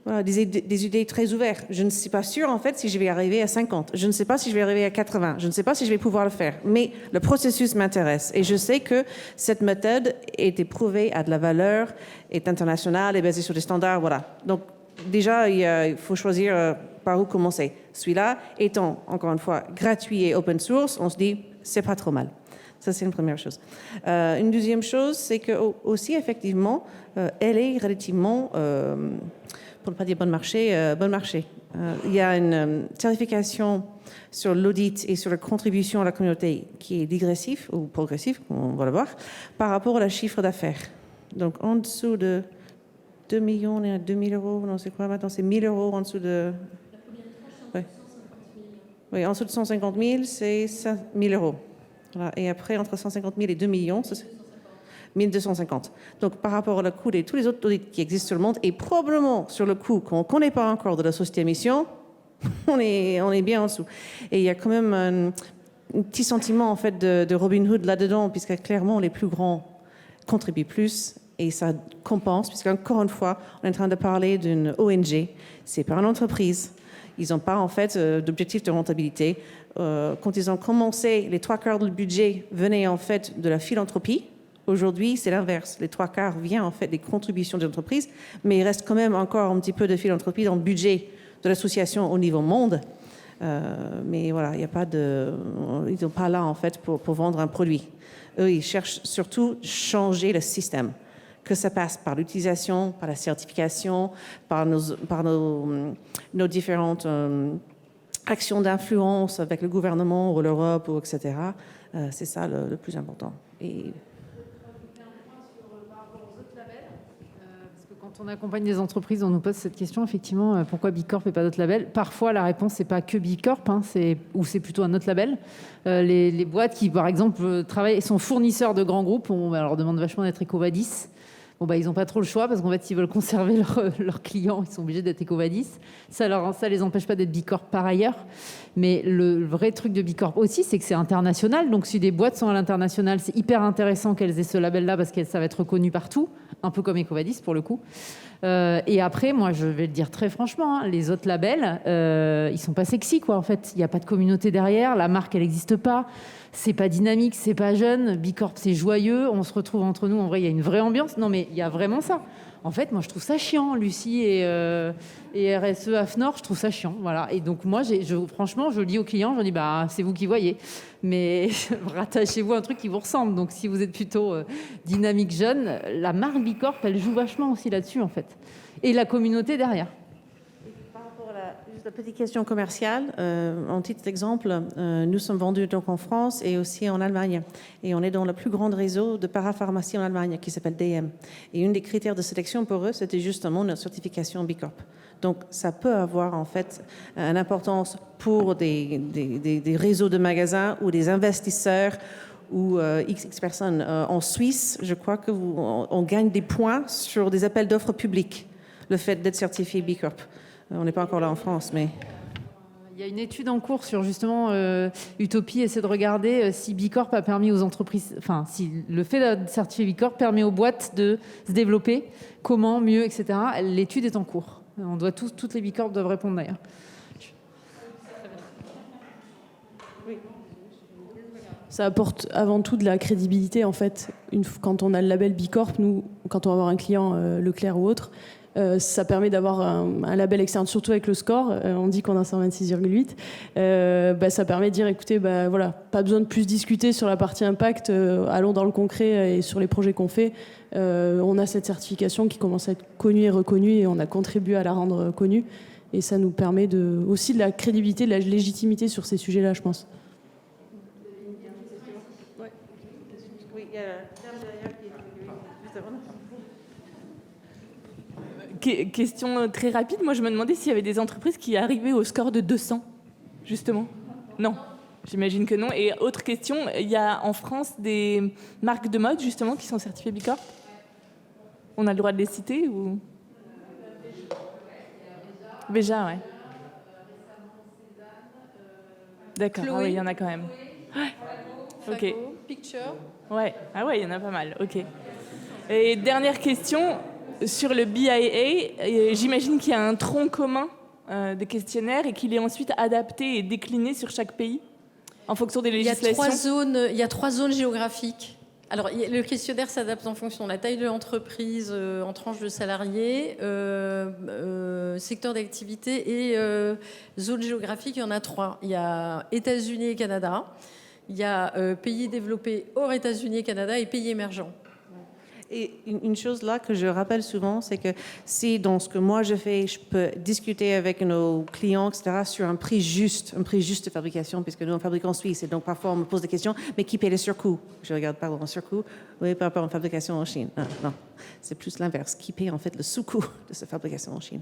voilà, des idées très ouvertes. Je ne suis pas sûre, en fait, si je vais arriver à 50. Je ne sais pas si je vais arriver à 80. Je ne sais pas si je vais pouvoir le faire. Mais le processus m'intéresse. Et je sais que cette méthode est éprouvée, a de la valeur, est internationale, est basée sur des standards. Voilà. Donc, déjà, il faut choisir par où commencer. Celui-là étant, encore une fois, gratuit et open source, on se dit, c'est pas trop mal. Ça, c'est une première chose. Une deuxième chose, c'est que aussi, effectivement, elle est relativement... pour ne pas dire bon marché. Il y a une certification sur l'audit et sur la contribution à la communauté qui est digressif ou progressif, on va le voir, par rapport à la chiffre d'affaires. Donc, en dessous de 2 millions, on est à 2 000 euros, non, c'est quoi maintenant? C'est 1 000 euros en dessous de... Oui, en dessous de 150 000, c'est 5 000 euros. Voilà. Et après, entre 150 000 et 2 millions, c'est 1250. Donc, par rapport au coût de tous les autres audits qui existent sur le monde, et probablement sur le coût qu'on ne connaît pas encore de la société émission, on est bien en dessous. Et il y a quand même un petit sentiment, en fait, de Robin Hood là-dedans, puisque clairement, les plus grands contribuent plus, et ça compense, puisqu'encore une fois, on est en train de parler d'une ONG, c'est pas une entreprise. Ils n'ont pas, en fait, d'objectif de rentabilité. Quand ils ont commencé, les 3/4 du budget venaient, en fait, de la philanthropie. Aujourd'hui, c'est l'inverse. Les 3/4 viennent en fait des contributions des entreprises, mais il reste quand même encore un petit peu de philanthropie dans le budget de l'association au niveau monde. Mais voilà, il n'y a pas de, ils sont pas là en fait pour vendre un produit. Eux, ils cherchent surtout changer le système, que ça passe par l'utilisation, par la certification, par nos différentes actions d'influence avec le gouvernement ou l'Europe, ou etc. C'est ça le plus important. Et quand on accompagne des entreprises, on nous pose cette question, effectivement, pourquoi Bicorp et pas d'autres labels? Parfois, la réponse, c'est pas que Bicorp, hein, ou c'est plutôt un autre label. Les boîtes qui, par exemple, travaillent, sont fournisseurs de grands groupes, on leur demande vachement d'être EcoVadis. Bon, ils n'ont pas trop le choix parce qu'en fait, s'ils veulent conserver leurs clients, ils sont obligés d'être EcoVadis. Ça les empêche pas d'être Bicorp par ailleurs. Mais le vrai truc de Bicorp aussi, c'est que c'est international. Donc, si des boîtes sont à l'international, c'est hyper intéressant qu'elles aient ce label-là parce que ça va être reconnu partout, un peu comme EcoVadis pour le coup. Et après, moi, je vais le dire très franchement, hein, les autres labels, ils sont pas sexy, quoi. En fait, il n'y a pas de communauté derrière, la marque, elle n'existe pas. C'est pas dynamique, c'est pas jeune. Bicorp, c'est joyeux. On se retrouve entre nous. En vrai, il y a une vraie ambiance. Non, mais il y a vraiment ça. En fait, moi, je trouve ça chiant. Lucie et RSE AFNOR, je trouve ça chiant. Voilà. Et donc, moi, franchement, je le dis aux clients, je dis, c'est vous qui voyez. Mais rattachez-vous à un truc qui vous ressemble. Donc, si vous êtes plutôt dynamique jeune, la marque Bicorp, elle joue vachement aussi là-dessus, en fait. Et la communauté derrière. Juste une petite question commerciale. En titre d'exemple, nous sommes vendus donc en France et aussi en Allemagne. Et on est dans le plus grand réseau de parapharmacie en Allemagne qui s'appelle DM. Et une des critères de sélection pour eux, c'était justement notre certification Bicorp. Donc, ça peut avoir en fait une importance pour des réseaux de magasins ou des investisseurs ou XX personnes. En Suisse, je crois qu'on gagne des points sur des appels d'offres publics, le fait d'être certifié Bicorp. On n'est pas encore là en France, mais... Il y a une étude en cours sur justement Utopie essaie de regarder si Bicorp a permis aux entreprises, enfin si le fait d'être certifié Bicorp permet aux boîtes de se développer, comment, mieux, etc. L'étude est en cours. On doit toutes les Bicorp doivent répondre d'ailleurs. Ça apporte avant tout de la crédibilité en fait. Quand on a le label Bicorp, nous, quand on va avoir un client Leclerc ou autre, ça permet d'avoir un label externe, surtout avec le score. On dit qu'on a 126,8. Ça permet de dire, écoutez, voilà, pas besoin de plus discuter sur la partie impact. Allons dans le concret et sur les projets qu'on fait. On a cette certification qui commence à être connue et reconnue et on a contribué à la rendre connue. Et ça nous permet aussi de la crédibilité, de la légitimité sur ces sujets-là, je pense. Oui, il y a la dame derrière qui est juste avant. Question très rapide. Moi, je me demandais s'il y avait des entreprises qui arrivaient au score de 200, justement. Non. J'imagine que non. Et autre question, il y a en France des marques de mode justement qui sont certifiées Bicorp. On a le droit de les citer ou Veja, ouais. D'accord. Ah oui, il y en a quand même. Ouais. Ok. Picture. Ouais. Ah ouais, il y en a pas mal. Ok. Et dernière question sur le BIA. J'imagine qu'il y a un tronc commun des questionnaires et qu'il est ensuite adapté et décliné sur chaque pays en fonction des législations. Il y a 3 zones géographiques. Alors, le questionnaire s'adapte en fonction de la taille de l'entreprise, en tranche de salariés, secteur d'activité et zone géographique. Il y en a 3. Il y a États-Unis et Canada. Il y a pays développés hors États-Unis et Canada et pays émergents. Et une chose là que je rappelle souvent, c'est que si dans ce que moi je fais, je peux discuter avec nos clients, etc., sur un prix juste de fabrication, puisque nous on fabrique en Suisse, et donc parfois on me pose des questions, mais qui paie les surcoûts? Je regarde, pardon, un surcoût, oui, par rapport à une fabrication en Chine. Non, c'est plus l'inverse. Qui paie en fait le sous-coût de cette fabrication en Chine?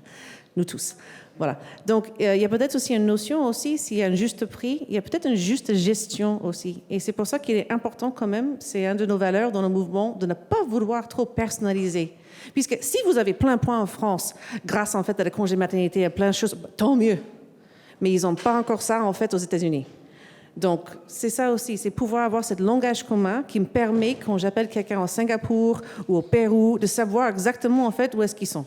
Nous tous. Voilà. Donc, il y a peut-être aussi une notion aussi, s'il y a un juste prix, il y a peut-être une juste gestion aussi. Et c'est pour ça qu'il est important quand même, c'est un de nos valeurs dans le mouvement, de ne pas vouloir trop personnaliser. Puisque si vous avez plein de points en France, grâce en fait à la congé maternité, à plein de choses, tant mieux. Mais ils n'ont pas encore ça en fait aux États-Unis. Donc, c'est ça aussi, c'est pouvoir avoir ce langage commun qui me permet, quand j'appelle quelqu'un au Singapour ou au Pérou, de savoir exactement en fait où est-ce qu'ils sont.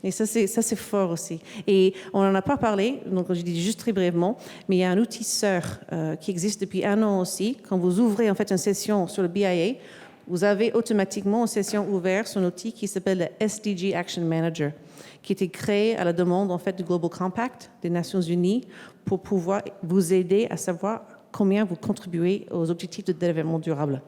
Et ça, c'est fort aussi. Et on n'en a pas parlé, donc je dis juste très brièvement, mais il y a un outil sœur qui existe depuis 1 an aussi. Quand vous ouvrez en fait une session sur le BIA, vous avez automatiquement une session ouverte sur un outil qui s'appelle le SDG Action Manager, qui a été créé à la demande en fait du Global Compact des Nations Unies pour pouvoir vous aider à savoir combien vous contribuez aux objectifs de développement durable.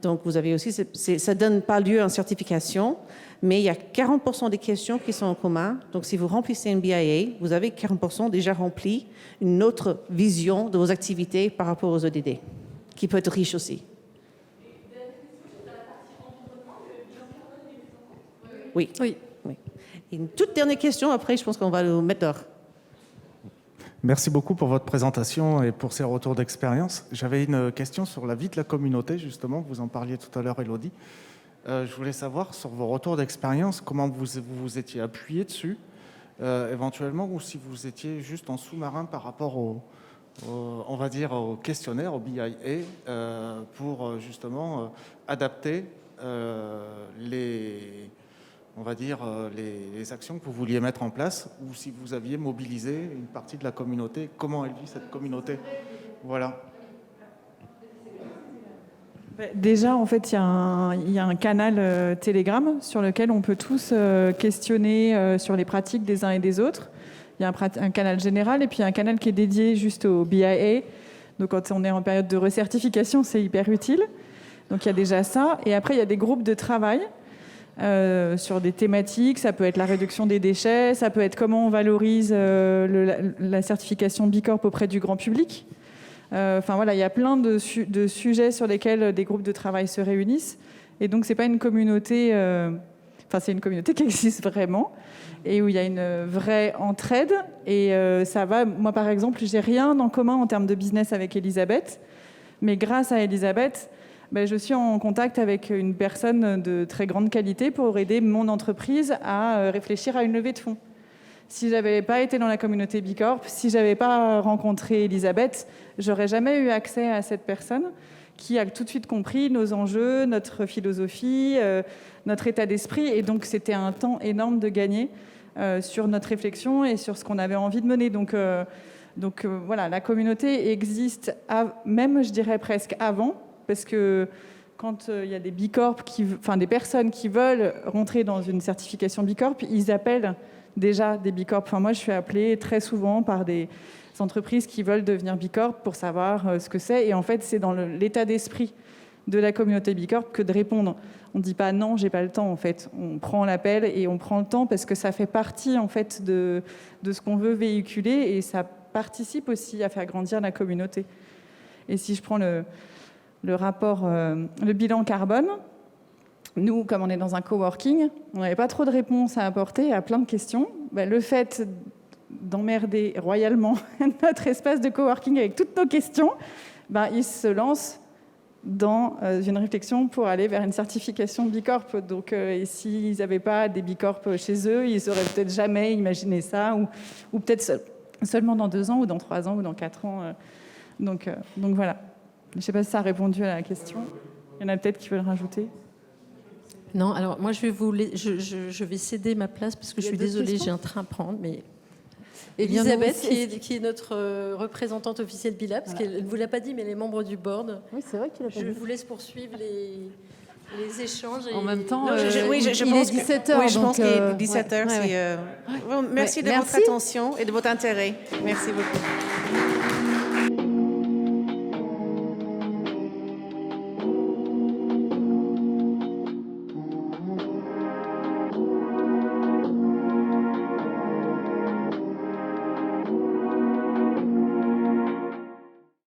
Donc, vous avez aussi, ça ne donne pas lieu à une certification, mais il y a 40% des questions qui sont en commun. Donc, si vous remplissez une BIA, vous avez 40% déjà rempli une autre vision de vos activités par rapport aux ODD, qui peut être riche aussi. Oui. Et une toute dernière question, après, je pense qu'on va le mettre dehors. Merci beaucoup pour votre présentation et pour ces retours d'expérience. J'avais une question sur la vie de la communauté, justement. Vous en parliez tout à l'heure, Élodie. Je voulais savoir, sur vos retours d'expérience, comment vous étiez appuyé dessus, éventuellement, ou si vous étiez juste en sous-marin par rapport on va dire, au questionnaire, au BIA, pour justement adapter on va dire, les actions que vous vouliez mettre en place, ou si vous aviez mobilisé une partie de la communauté, comment elle vit cette communauté. Voilà. Déjà, en fait, il y a un canal Telegram sur lequel on peut tous questionner sur les pratiques des uns et des autres. Il y a un canal général et puis un canal qui est dédié juste au BIA. Donc, quand on est en période de recertification, c'est hyper utile. Donc, il y a déjà ça. Et après, il y a des groupes de travail sur des thématiques. Ça peut être la réduction des déchets, ça peut être comment on valorise la certification Bicorp auprès du grand public. Enfin voilà, il y a plein de sujets sur lesquels des groupes de travail se réunissent. Et donc, c'est pas une communauté... c'est une communauté qui existe vraiment et où il y a une vraie entraide. Et ça va... Moi, par exemple, j'ai rien en commun en termes de business avec Elisabeth. Mais grâce à Elisabeth... je suis en contact avec une personne de très grande qualité pour aider mon entreprise à réfléchir à une levée de fonds. Si je n'avais pas été dans la communauté Bicorp, si je n'avais pas rencontré Elisabeth, je n'aurais jamais eu accès à cette personne qui a tout de suite compris nos enjeux, notre philosophie, notre état d'esprit. Et donc, c'était un temps énorme de gagner sur notre réflexion et sur ce qu'on avait envie de mener. Donc voilà, la communauté existe même, je dirais, presque avant. Parce que quand il y a des Bicorp, des personnes qui veulent rentrer dans une certification Bicorp, ils appellent déjà des Bicorp. Moi, je suis appelée très souvent par des entreprises qui veulent devenir Bicorp pour savoir ce que c'est. Et en fait, c'est dans l'état d'esprit de la communauté Bicorp que de répondre. On ne dit pas non, j'ai pas le temps. En fait, on prend l'appel et on prend le temps parce que ça fait partie en fait de ce qu'on veut véhiculer et ça participe aussi à faire grandir la communauté. Et si je prends le rapport, le bilan carbone. Nous, comme on est dans un coworking, on n'avait pas trop de réponses à apporter à plein de questions. Le fait d'emmerder royalement notre espace de coworking avec toutes nos questions, ils se lancent dans une réflexion pour aller vers une certification Bicorp. Donc, et s'ils n'avaient pas des Bicorp chez eux, ils n'auraient peut-être jamais imaginé ça, ou peut-être seulement dans 2 ans, ou dans 3 ans, ou dans 4 ans. Donc voilà. Je ne sais pas si ça a répondu à la question. Il y en a peut-être qui veulent rajouter. Non, alors moi je vais céder ma place parce que je suis désolée, j'ai un train à prendre, mais Elisabeth, qui est notre représentante officielle BILAB, parce qu'elle ne vous l'a pas dit, mais les membres du board. Oui, c'est vrai qu'il a pas dit. Je vous laisse poursuivre les échanges. En même temps, Non, je il pense est 17h. Oui, je pense qu'il est 17h. Merci de votre attention et de votre intérêt. Merci beaucoup.